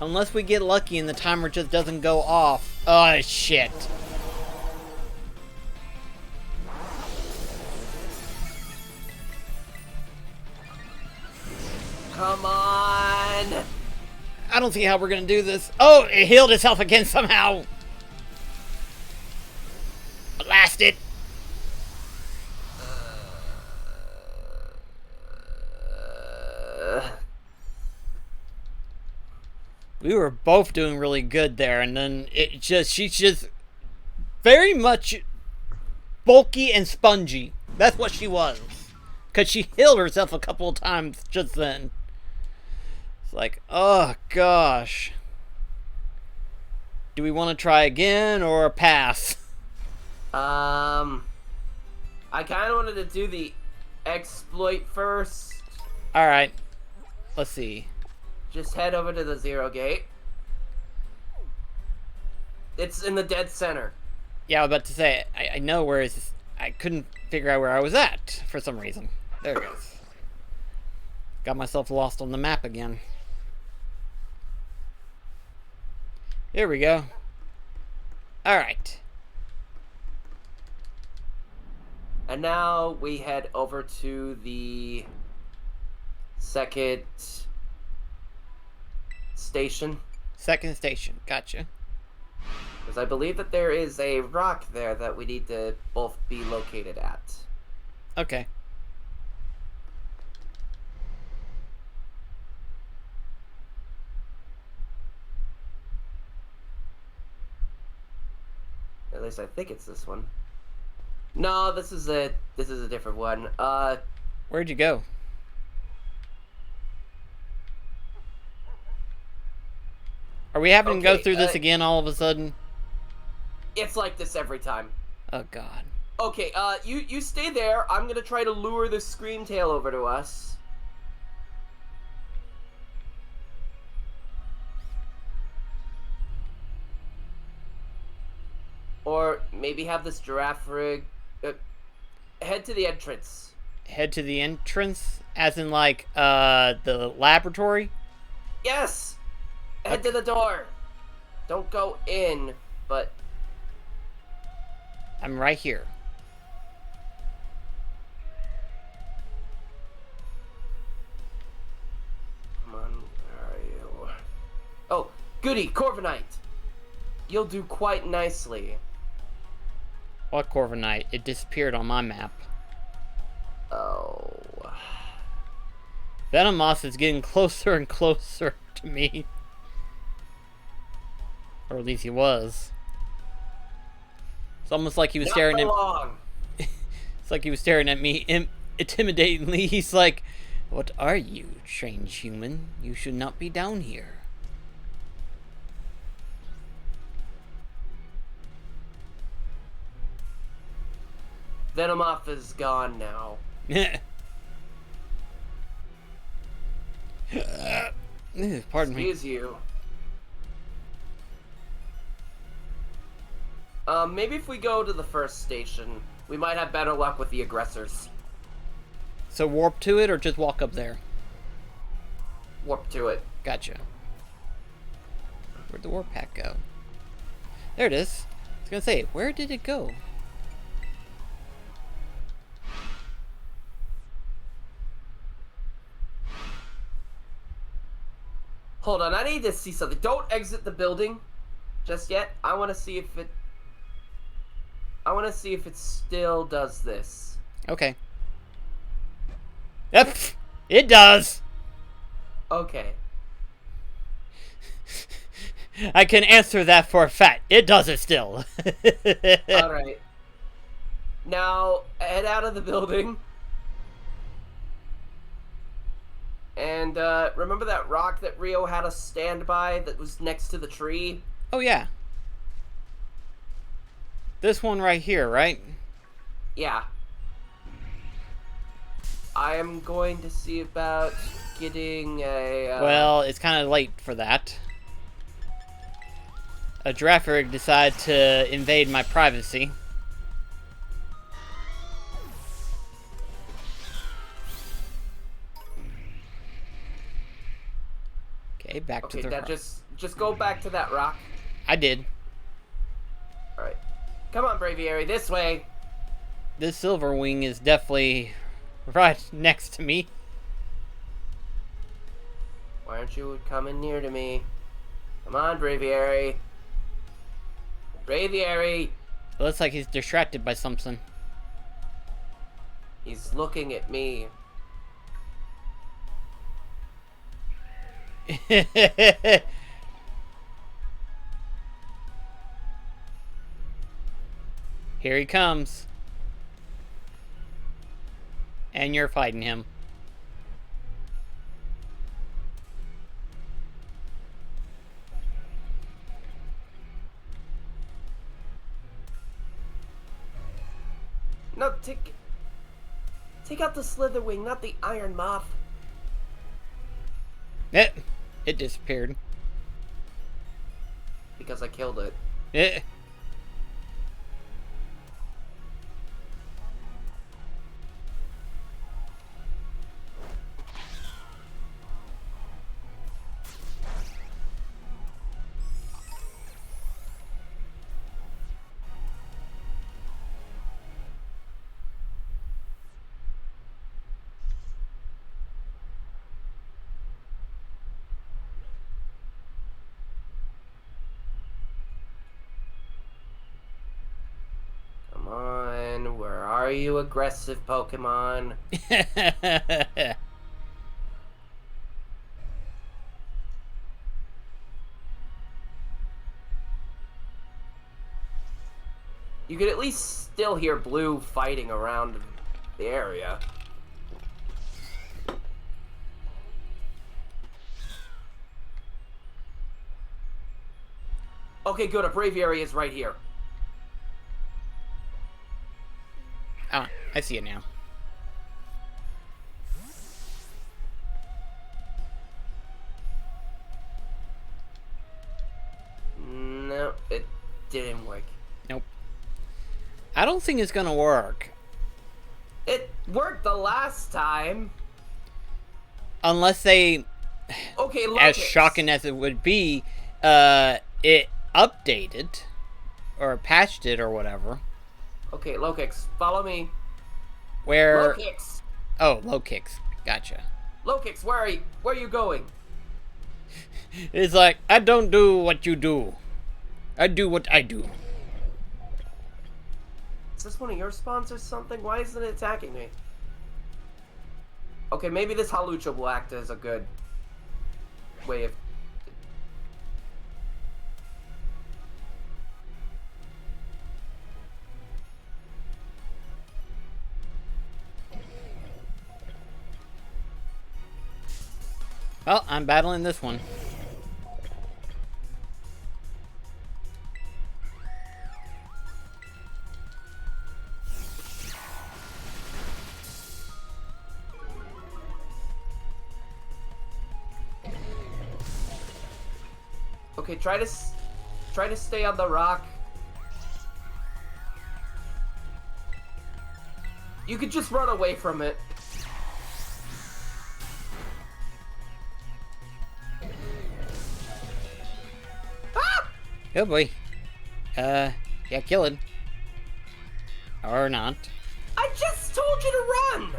Speaker 2: Unless we get lucky and the timer just doesn't go off. Oh, shit.
Speaker 1: Come on!
Speaker 2: I don't see how we're gonna do this. Oh, it healed itself again somehow. Blast it. We were both doing really good there, and then she's just very much bulky and spongy. That's what she was. Because she healed herself a couple of times just then. It's like, oh gosh. Do we want to try again or pass?
Speaker 1: I kind of wanted to do the exploit first.
Speaker 2: Alright. Let's see.
Speaker 1: Just head over to the 0 gate. It's in the dead center.
Speaker 2: Yeah, I was about to say, I know where it's... I couldn't figure out where I was at for some reason. There it is. Got myself lost on the map again. Here we go. Alright.
Speaker 1: And now we head over to the second station.
Speaker 2: Second station, gotcha.
Speaker 1: Because I believe that there is a rock there that we need to both be located at.
Speaker 2: Okay.
Speaker 1: At least I think it's this one. No, this is a different one.
Speaker 2: Where'd you go? Are we having to go through this again all of a sudden?
Speaker 1: It's like this every time.
Speaker 2: Oh god.
Speaker 1: Okay, you stay there. I'm gonna try to lure the Screamtail over to us. Or maybe have this giraffe rig head to the entrance.
Speaker 2: Head to the entrance? As in, like, the laboratory?
Speaker 1: Yes! Head to the door. Don't go in, but...
Speaker 2: I'm right here.
Speaker 1: Come on, where are you? Oh, goody, Corviknight! You'll do quite nicely.
Speaker 2: What Corviknight? It disappeared on my map.
Speaker 1: Oh.
Speaker 2: Venomoth is getting closer and closer to me. Or at least he was. It's almost like he was staring at
Speaker 1: me.
Speaker 2: It's like he was staring at me intimidatingly. He's like, "What are you, strange human? You should not be down here."
Speaker 1: Venomoth is gone now.
Speaker 2: Pardon me.
Speaker 1: Excuse you. Maybe if we go to the first station, we might have better luck with the aggressors.
Speaker 2: So warp to it or just walk up there?
Speaker 1: Warp to it.
Speaker 2: Gotcha. Where'd the warp pack go? There it is. I was gonna say, where did it go?
Speaker 1: Hold on, I need to see something. Don't exit the building just yet. I want to see if it still does this.
Speaker 2: Okay. Yep, it does.
Speaker 1: Okay.
Speaker 2: I can answer that for a fact. It does it still.
Speaker 1: Alright. Now, head out of the building. And, remember that rock that Rio had us stand by that was next to the tree?
Speaker 2: Oh, yeah. This one right here, right?
Speaker 1: Yeah. I am going to see about getting a,
Speaker 2: Well, it's kind of late for that. A giraffe rig decided to invade my privacy. Okay, back to the
Speaker 1: now
Speaker 2: rock.
Speaker 1: just go back to that rock.
Speaker 2: I did.
Speaker 1: Alright. Come on, Braviary, this way!
Speaker 2: This silver wing is definitely right next to me.
Speaker 1: Why aren't you coming near to me? Come on, Braviary. Braviary!
Speaker 2: It looks like he's distracted by something.
Speaker 1: He's looking at me.
Speaker 2: Here he comes. And you're fighting him.
Speaker 1: No, take out the Slitherwing, not the Iron Moth.
Speaker 2: It disappeared.
Speaker 1: Because I killed it. Come on, where are you, aggressive Pokemon? You could at least still hear Blue fighting around the area. Okay, good. A Braviary is right here.
Speaker 2: Ah, I see it now.
Speaker 1: No, it didn't work.
Speaker 2: Nope. I don't think it's gonna work.
Speaker 1: It worked the last time.
Speaker 2: Unless they...
Speaker 1: Okay,
Speaker 2: as
Speaker 1: Locust.
Speaker 2: shocking as it would be, it updated. Or patched it or whatever.
Speaker 1: Okay, low kicks. Follow me.
Speaker 2: Where...
Speaker 1: Low kicks.
Speaker 2: Oh, low kicks. Gotcha.
Speaker 1: Low kicks, where are you? Where are you going?
Speaker 2: It's like, I don't do what you do. I do what I do.
Speaker 1: Is this one of your spawns or something? Why isn't it attacking me? Okay, maybe this Halucha will act as a good way of...
Speaker 2: Well, I'm battling this one.
Speaker 1: Okay, try to stay on the rock. You could just run away from it. Ah!
Speaker 2: Oh boy. Yeah, kill it. Or not.
Speaker 1: I just told you to run!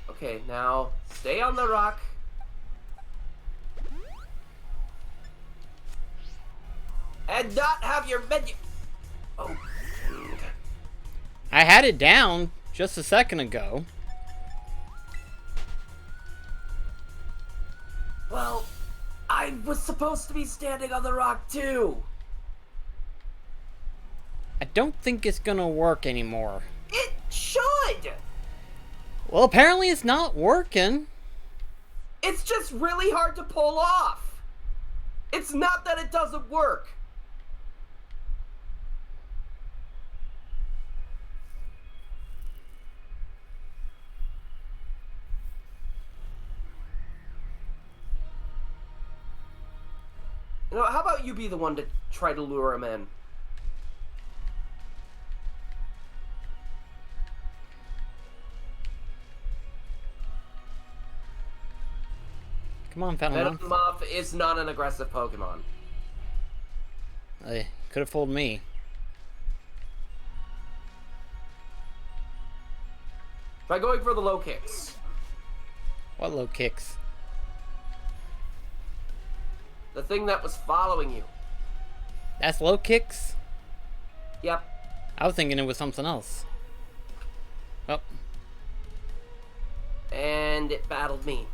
Speaker 1: Okay, now stay on the rock. And not have your menu. Oh.
Speaker 2: I had it down just a second ago.
Speaker 1: Well, I was supposed to be standing on the rock too.
Speaker 2: I don't think it's gonna work anymore.
Speaker 1: It should!
Speaker 2: Well, apparently it's not working.
Speaker 1: It's just really hard to pull off. It's not that it doesn't work. You know, how about you be the one to try to lure him in?
Speaker 2: Come on, Venomoth.
Speaker 1: Venomoth is not an aggressive Pokemon.
Speaker 2: Could have fooled me.
Speaker 1: Try going for the low kicks.
Speaker 2: What low kicks?
Speaker 1: The thing that was following you.
Speaker 2: That's low kicks?
Speaker 1: Yep.
Speaker 2: I was thinking it was something else. Oh.
Speaker 1: And it battled me.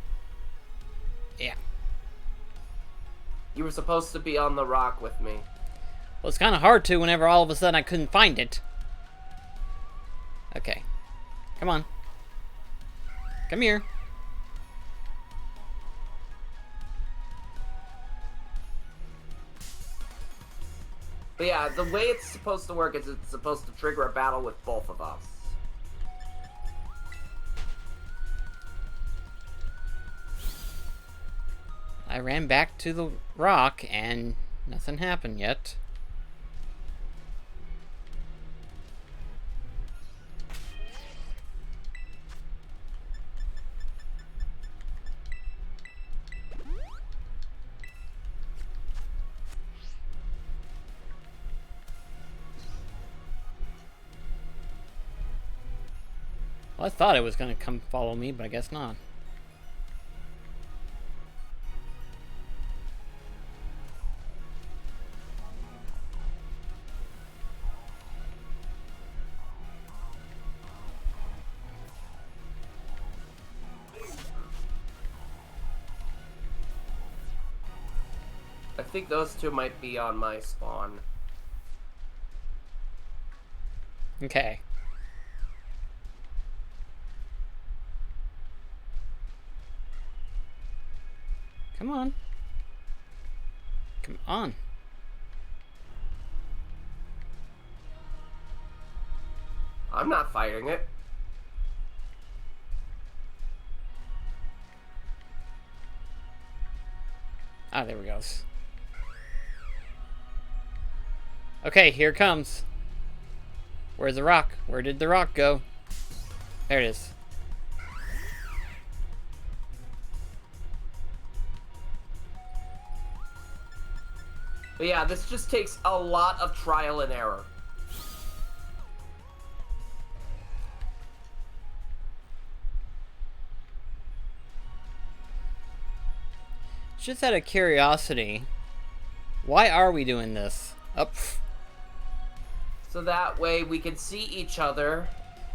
Speaker 2: Yeah.
Speaker 1: You were supposed to be on the rock with me.
Speaker 2: Well, it's kind of hard to whenever all of a sudden I couldn't find it. Okay. Come on. Come here.
Speaker 1: But yeah, the way it's supposed to work is it's supposed to trigger a battle with both of us.
Speaker 2: I ran back to the rock and nothing happened yet. Well, I thought it was going to come follow me, but I guess not.
Speaker 1: I think those two might be on my spawn.
Speaker 2: Okay. Come on. Come on.
Speaker 1: I'm not fighting it.
Speaker 2: Ah, there we go. Okay, here it comes. Where's the rock? Where did the rock go? There it is.
Speaker 1: But yeah, this just takes a lot of trial and error.
Speaker 2: Just out of curiosity, why are we doing this? Up.
Speaker 1: So that way we can see each other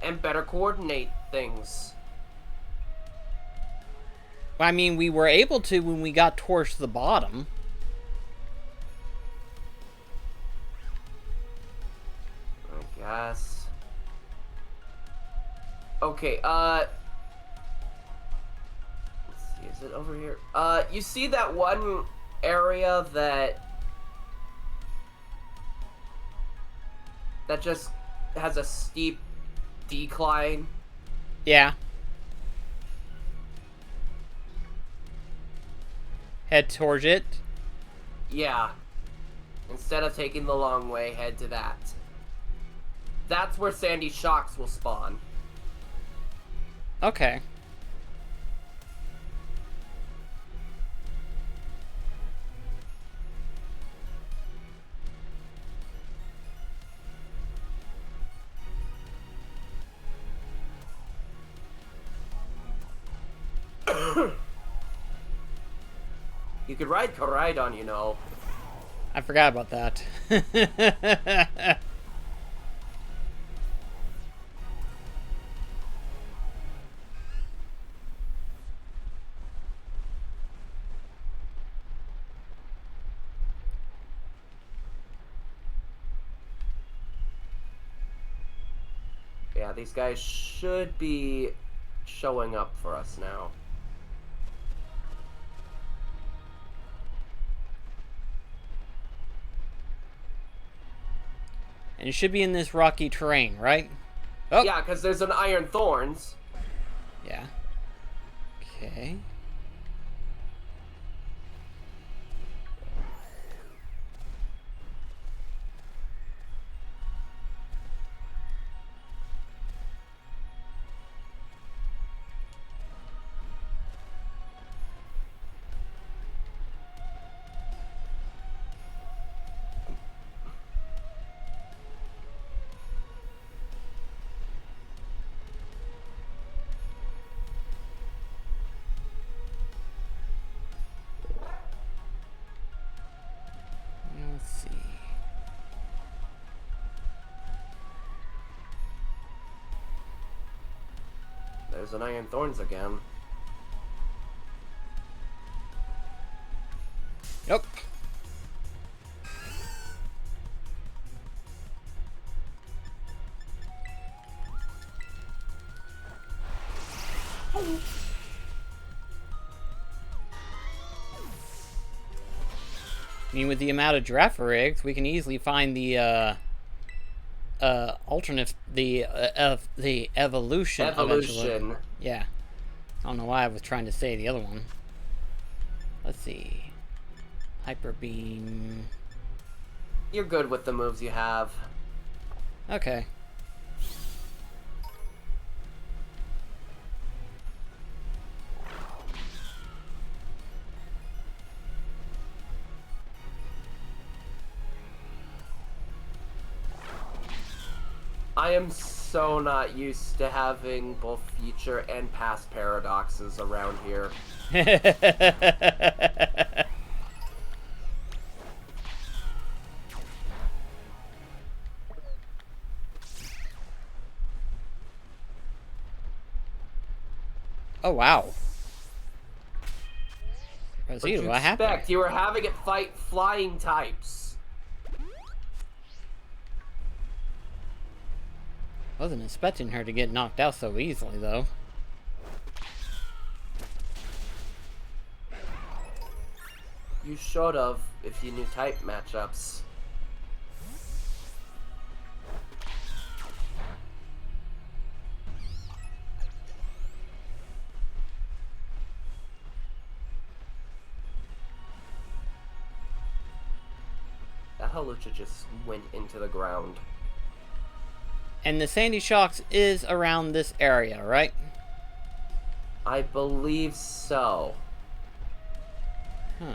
Speaker 1: and better coordinate things.
Speaker 2: I mean, we were able to when we got towards the bottom.
Speaker 1: I guess. Okay, let's see, is it over here? You see that one area that just has a steep decline?
Speaker 2: Yeah. Head towards it?
Speaker 1: Yeah. Instead of taking the long way, head to that. That's where sandy shocks will spawn.
Speaker 2: Okay.
Speaker 1: You could ride Koraidon, you know.
Speaker 2: I forgot about that.
Speaker 1: Yeah, these guys should be showing up for us now.
Speaker 2: And it should be in this rocky terrain, right? Oh.
Speaker 1: Yeah, because there's an Iron Thorns.
Speaker 2: Yeah. Okay.
Speaker 1: There's an Iron Thorns again.
Speaker 2: Nope. I mean, with the amount of giraffe eggs, we can easily find the alternate, the evolution.
Speaker 1: Evolution.
Speaker 2: Yeah. I don't know why I was trying to say the other one. Let's see. Hyper beam.
Speaker 1: You're good with the moves you have.
Speaker 2: Okay.
Speaker 1: I am so not used to having both future and past paradoxes around here.
Speaker 2: Oh, wow.
Speaker 1: What'd
Speaker 2: Rosita,
Speaker 1: you
Speaker 2: what happened?
Speaker 1: expect? You were having it fight flying types.
Speaker 2: Wasn't expecting her to get knocked out so easily, though.
Speaker 1: You should have if you knew type matchups. That Halucha just went into the ground.
Speaker 2: And the Sandy Shocks is around this area, right?
Speaker 1: I believe so.
Speaker 2: Huh.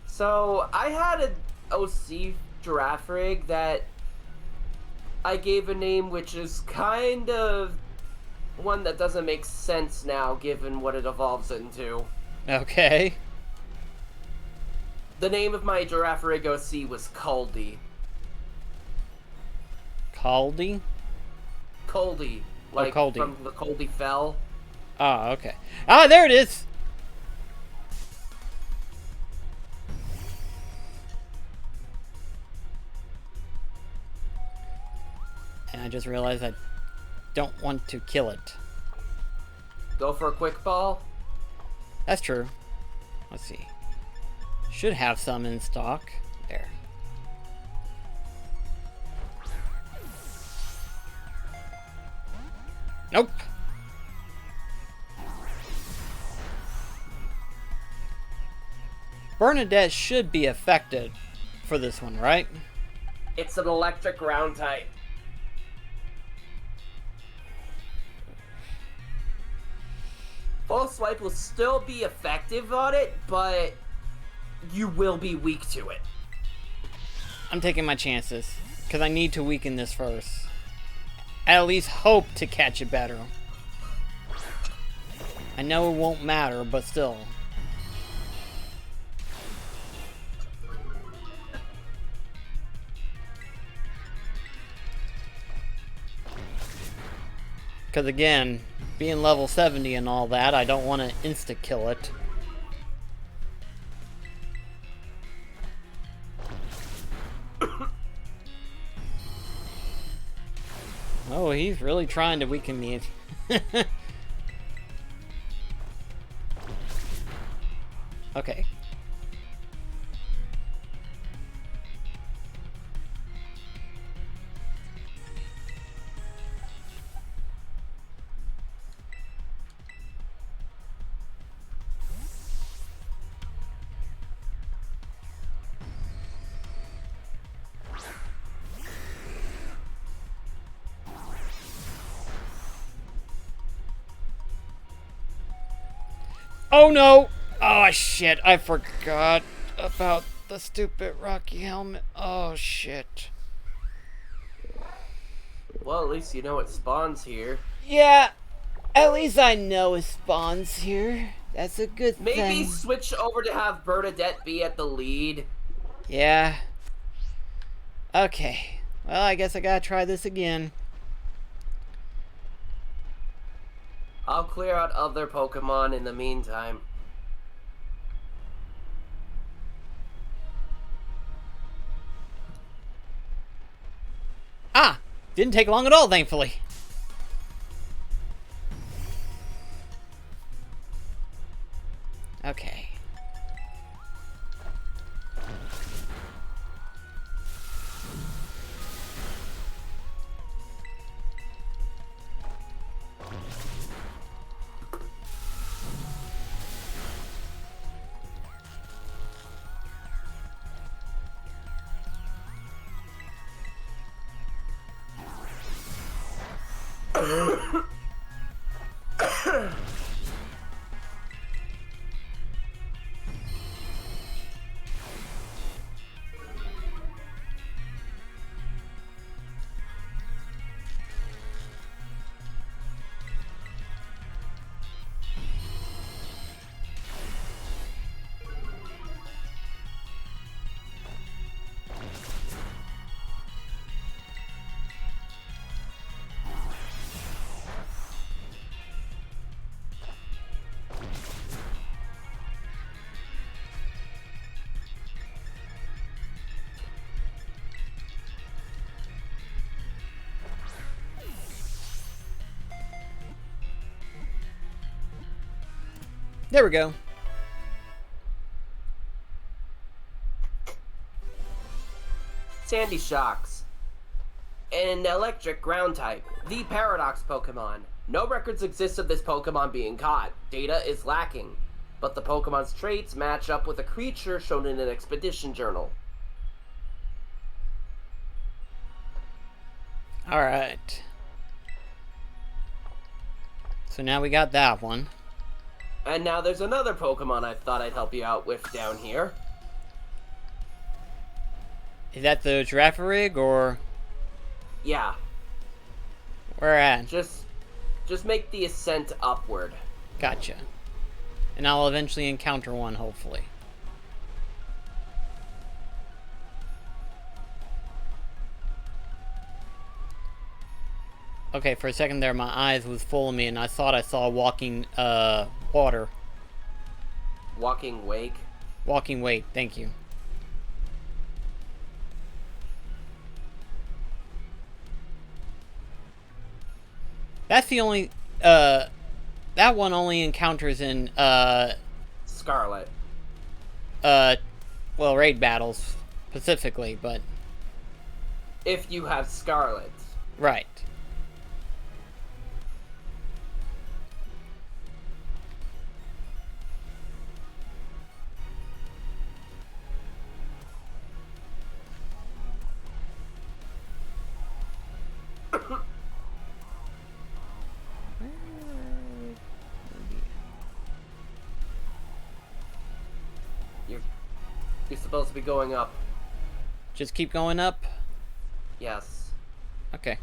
Speaker 1: So, I had an OC giraffe rig that I gave a name which is kind of one that doesn't make sense now given what it evolves into.
Speaker 2: Okay.
Speaker 1: The name of my giraffe rig OC was Caldy.
Speaker 2: Caldy?
Speaker 1: Caldy. Like
Speaker 2: Caldy.
Speaker 1: from the Caldy Fell.
Speaker 2: Oh, okay. Ah, there it is! And I just realized I don't want to kill it.
Speaker 1: Go for a quick ball.
Speaker 2: That's true. Let's see. Should have some in stock. There. Nope. Bernadette should be affected for this one, right?
Speaker 1: It's an electric ground type. Full swipe will still be effective on it, but you will be weak to it.
Speaker 2: I'm taking my chances, because I need to weaken this first. I at least hope to catch it better. I know it won't matter, but still. Because again, being level 70 and all that, I don't want to insta-kill it. Oh, he's really trying to weaken me. Okay. Oh no! Oh shit, I forgot about the stupid Rocky helmet. Oh shit.
Speaker 1: Well, at least you know it spawns here.
Speaker 2: Yeah, at least I know it spawns here. That's a good
Speaker 1: Maybe
Speaker 2: thing.
Speaker 1: switch over to have Bernadette be at the lead.
Speaker 2: Yeah. Okay. Well, I guess I gotta try this again.
Speaker 1: I'll clear out other Pokemon in the meantime.
Speaker 2: Ah! Didn't take long at all, thankfully. Okay. There we go.
Speaker 1: Sandy Shocks. An electric ground type. The Paradox Pokemon. No records exist of this Pokemon being caught. Data is lacking. But the Pokemon's traits match up with a creature shown in an expedition journal.
Speaker 2: Alright. So now we got that one.
Speaker 1: And now there's another Pokemon I thought I'd help you out with down here.
Speaker 2: Is that the Girafarig or
Speaker 1: Yeah,
Speaker 2: where at?
Speaker 1: just make the ascent upward.
Speaker 2: Gotcha. And I'll eventually encounter one, hopefully. Okay, for a second there, my eyes was full of me, and I thought I saw walking, water.
Speaker 1: Walking Wake.
Speaker 2: Walking weight, thank you. That's the only, that one only encounters in,
Speaker 1: Scarlet.
Speaker 2: well, raid battles, specifically, but...
Speaker 1: If you have Scarlet.
Speaker 2: Right.
Speaker 1: You're supposed to be going up.
Speaker 2: Just keep going up?
Speaker 1: Yes.
Speaker 2: Okay.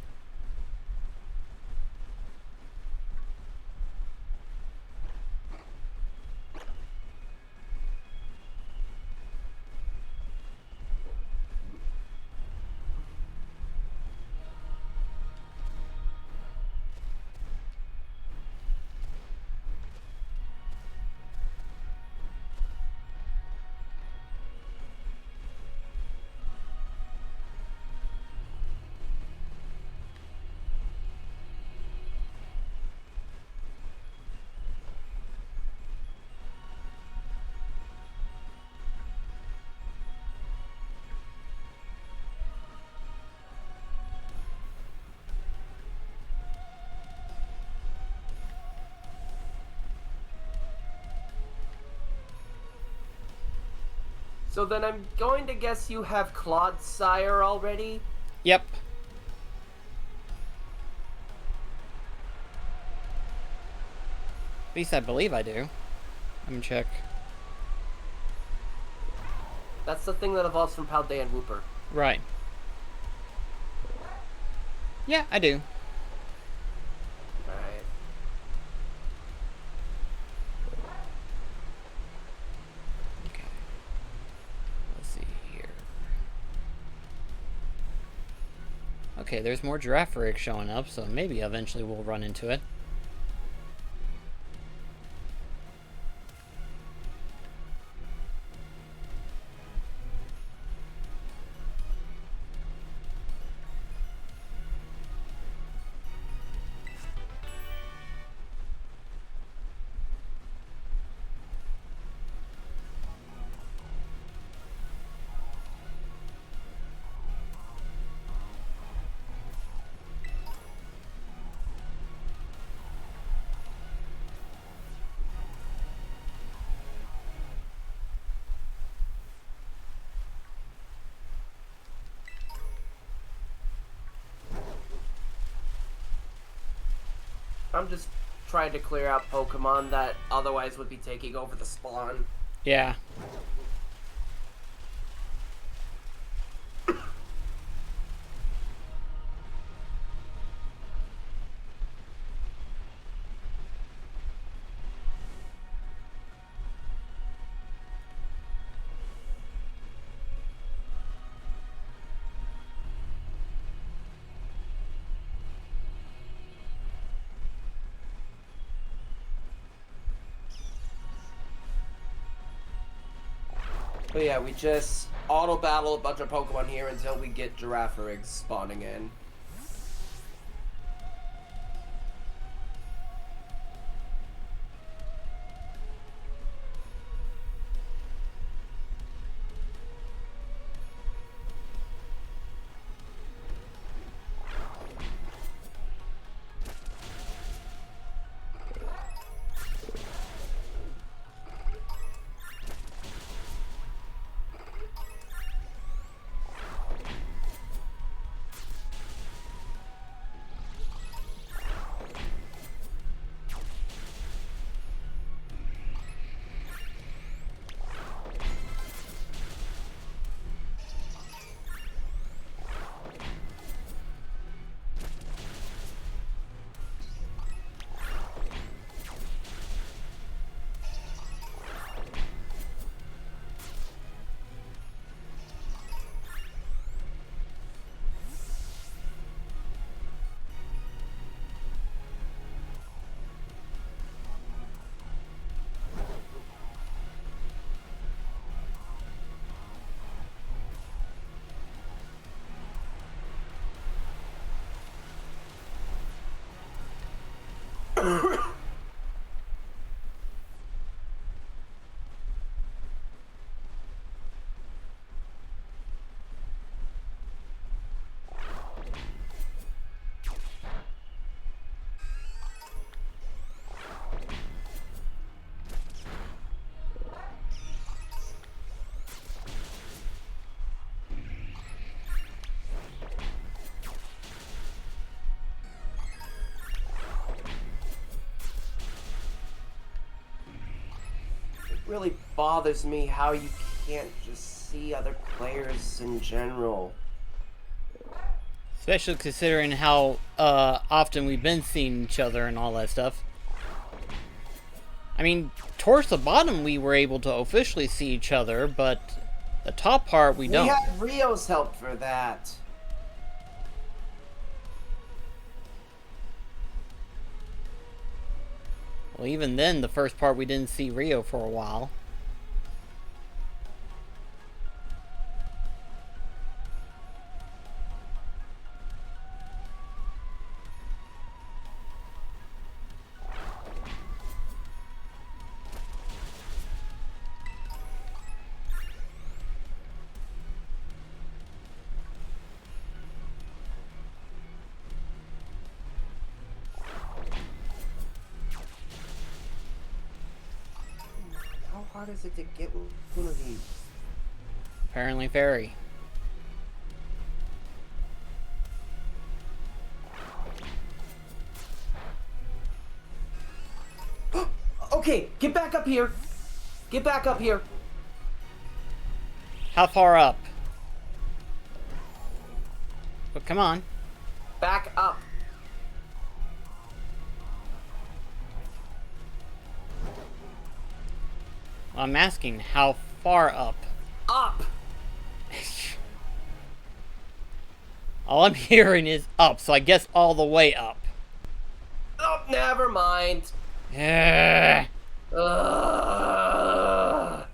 Speaker 1: So then I'm going to guess you have Clodsire already?
Speaker 2: Yep. At least I believe I do. Let me check.
Speaker 1: That's the thing that evolves from Paldea and Wooper.
Speaker 2: Right. Yeah, I do.
Speaker 1: Alright.
Speaker 2: Okay. Let's see here. Okay, there's more Giraffaric showing up, so maybe eventually we'll run into it.
Speaker 1: I'm just trying to clear out Pokemon that otherwise would be taking over the spawn.
Speaker 2: Yeah.
Speaker 1: But yeah, we just auto battle a bunch of Pokemon here until we get Giraffarigs spawning in. Really bothers me how you can't just see other players in general.
Speaker 2: Especially considering how often we've been seeing each other and all that stuff. I mean, towards the bottom we were able to officially see each other, but the top part we don't.
Speaker 1: We had Rio's help for that.
Speaker 2: Well, even then, the first part we didn't see Rio for a while.
Speaker 1: How hard is it to get one of these?
Speaker 2: Apparently very.
Speaker 1: Okay, get back up here. Get back up here.
Speaker 2: How far up? Oh, come on.
Speaker 1: Back up.
Speaker 2: Well, I'm asking, how far up?
Speaker 1: Up.
Speaker 2: All I'm hearing is up, so I guess all the way up.
Speaker 1: Oh, never mind.
Speaker 2: Yeah.
Speaker 1: Ugh.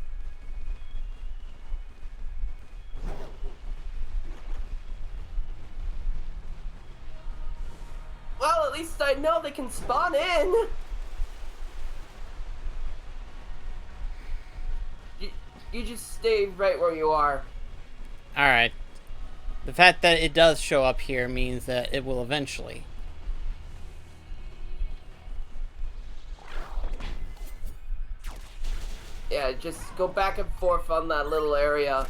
Speaker 1: Well, at least I know they can spawn in. You just stay right where you are.
Speaker 2: Alright. The fact that it does show up here means that it will eventually.
Speaker 1: Yeah, just go back and forth on that little area.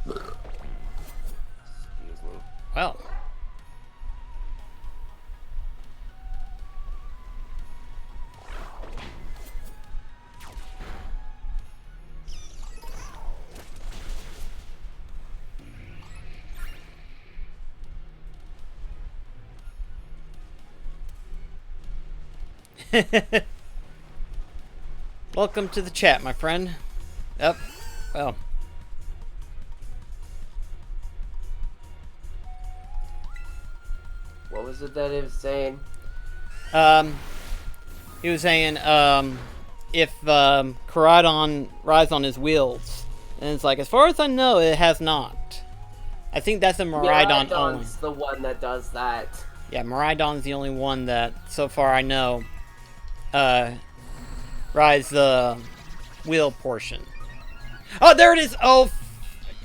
Speaker 1: Excuse me.
Speaker 2: Well. Welcome to the chat, my friend. Yep. Well.
Speaker 1: What was it that he was saying?
Speaker 2: He was saying, if, Caradon rides on his wheels. And it's like, as far as I know, it has not. I think that's a Miraidon only.
Speaker 1: Miraidon's the one that does that.
Speaker 2: Yeah, Miraidon's the only one that, so far I know, rides the wheel portion. Oh, there it is! Oh,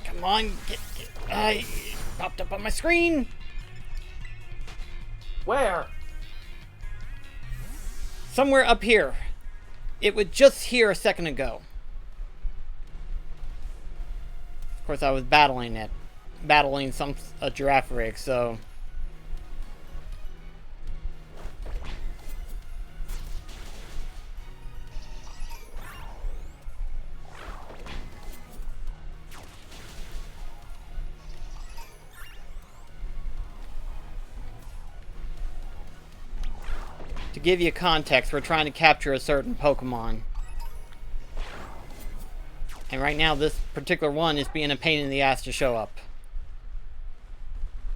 Speaker 2: come on, get popped up on my screen!
Speaker 1: Where?
Speaker 2: Somewhere up here. It was just here a second ago. Of course, I was battling a giraffe rig, so... To give you context, we're trying to capture a certain Pokemon. And right now, this particular one is being a pain in the ass to show up.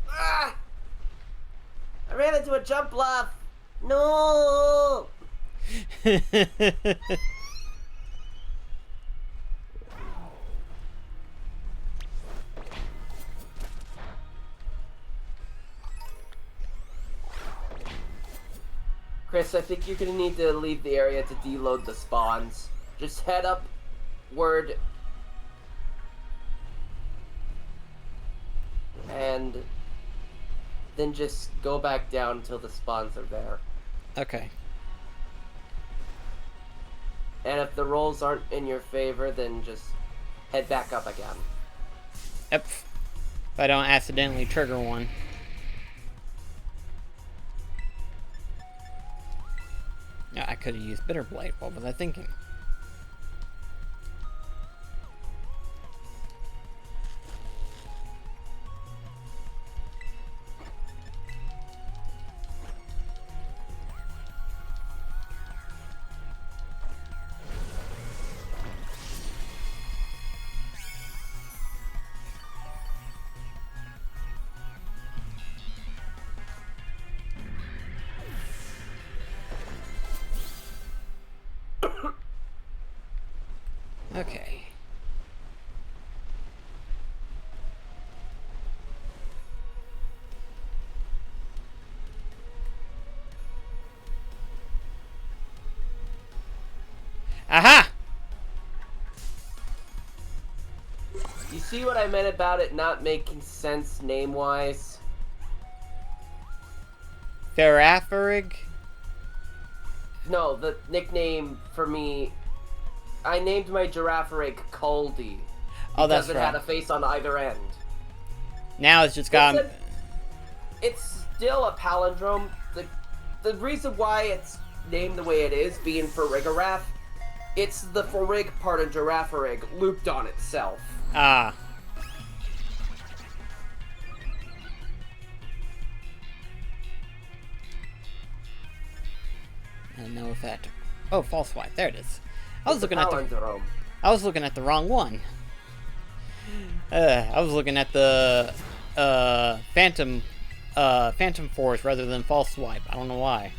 Speaker 1: Ah! I ran into a jump bluff. No! Chris, I think you're gonna need to leave the area to deload the spawns. Just head upward and then just go back down until the spawns are there.
Speaker 2: Okay.
Speaker 1: And if the rolls aren't in your favor, then just head back up again.
Speaker 2: Yep. If I don't accidentally trigger one. Yeah, I could have used Bitter Blade. What was I thinking? Okay. Aha!
Speaker 1: You see what I meant about it not making sense name-wise?
Speaker 2: Ferafarig?
Speaker 1: No, the nickname for me... I named my Girafarig Caldy.
Speaker 2: Oh, that's
Speaker 1: because it
Speaker 2: right.
Speaker 1: had a face on either end.
Speaker 2: Now it's just got...
Speaker 1: It's still a palindrome. The reason why it's named the way it is, being Farigarath, it's the Farig part of Girafarig looped on itself.
Speaker 2: Ah. And no effect. Oh, false swipe. There it is. I was looking at the wrong one. I was looking at the Phantom Force rather than false swipe. I don't know why.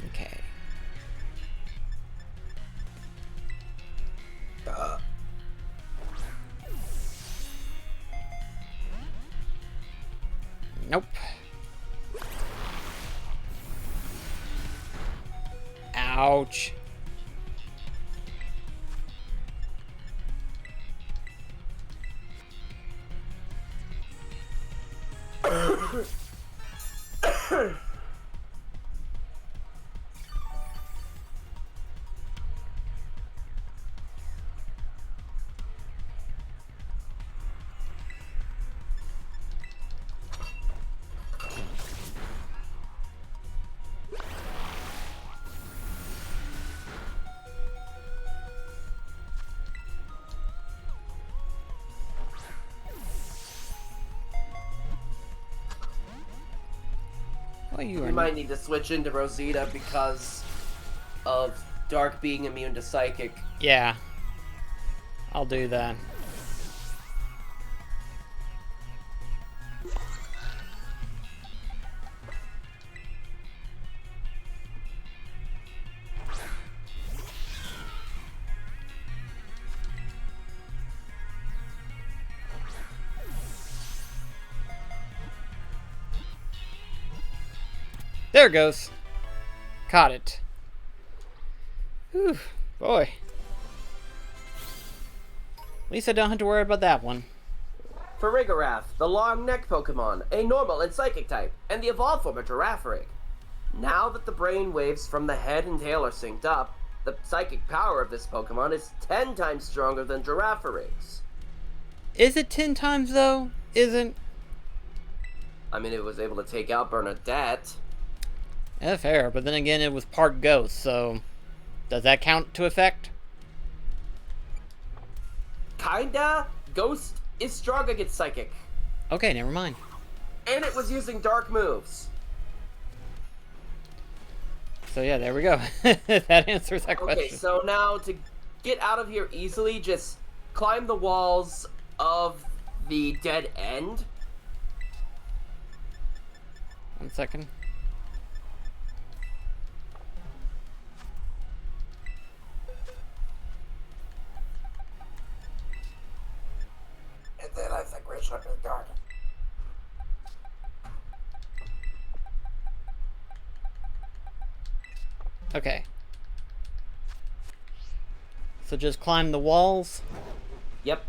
Speaker 2: Okay. Nope. Ouch. Well, you
Speaker 1: might need to switch into Rosita because of Dark being immune to Psychic.
Speaker 2: Yeah. I'll do that. There it goes. Caught it. Whew, boy. At least I don't have to worry about that one.
Speaker 1: Farigarath, the long neck Pokemon, a normal and psychic type, and the evolved form of Girafarig. Now that the brain waves from the head and tail are synced up, the psychic power of this Pokemon is 10 times stronger than Girafarig's.
Speaker 2: Is it 10 times though? Isn't?
Speaker 1: I mean, it was able to take out Bernadette.
Speaker 2: Yeah, fair, but then again, it was part ghost, so does that count to effect?
Speaker 1: Kinda. Ghost is strong against Psychic.
Speaker 2: Okay, never mind.
Speaker 1: And it was using Dark moves.
Speaker 2: So yeah, there we go. That answers that question.
Speaker 1: Okay, so now to get out of here easily, just climb the walls of the dead end.
Speaker 2: 1 second.
Speaker 9: And then I think we should be done.
Speaker 2: Okay. So just climb the walls?
Speaker 1: Yep.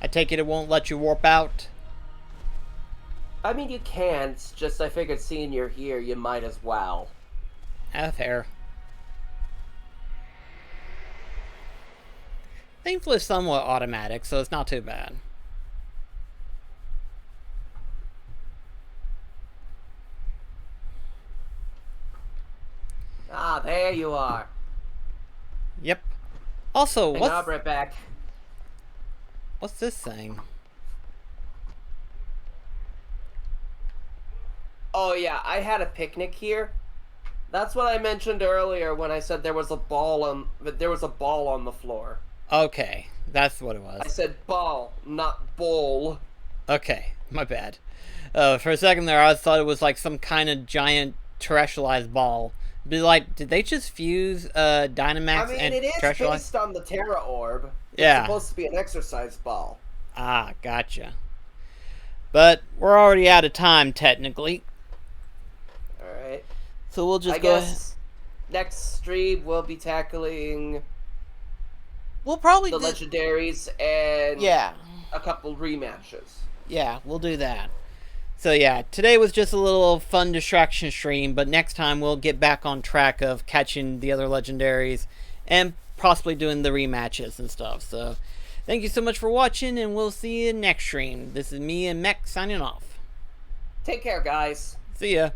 Speaker 2: I take it won't let you warp out?
Speaker 1: I mean, you can. It's just I figured seeing you're here, you might as well.
Speaker 2: Fair. Thankfully, it's somewhat automatic, so it's not too bad.
Speaker 1: Ah, there you are.
Speaker 2: Yep. Also,
Speaker 1: Hang
Speaker 2: what's...
Speaker 1: on, I'll be right back.
Speaker 2: What's this thing?
Speaker 1: Oh yeah, I had a picnic here. That's what I mentioned earlier when I said there was a ball on the floor.
Speaker 2: Okay, that's what it was.
Speaker 1: I said ball, not bowl.
Speaker 2: Okay, my bad. For a second there, I thought it was like some kind of giant terrestrialized ball, Be like, did they just fuse Dynamax
Speaker 1: I mean,
Speaker 2: and
Speaker 1: it is
Speaker 2: Terrestrial?
Speaker 1: based on the Terra Orb.
Speaker 2: Yeah.
Speaker 1: It's supposed to be an exercise ball.
Speaker 2: Ah, gotcha. But we're already out of time, technically.
Speaker 1: Alright.
Speaker 2: So we'll just
Speaker 1: I
Speaker 2: go
Speaker 1: guess next stream we'll be tackling
Speaker 2: We'll probably
Speaker 1: the legendaries and
Speaker 2: Yeah.
Speaker 1: a couple rematches.
Speaker 2: Yeah, we'll do that. So yeah, today was just a little fun distraction stream, but next time we'll get back on track of catching the other legendaries and possibly doing the rematches and stuff. So thank you so much for watching, and we'll see you next stream. This is me and Mech signing off.
Speaker 1: Take care, guys.
Speaker 2: See ya.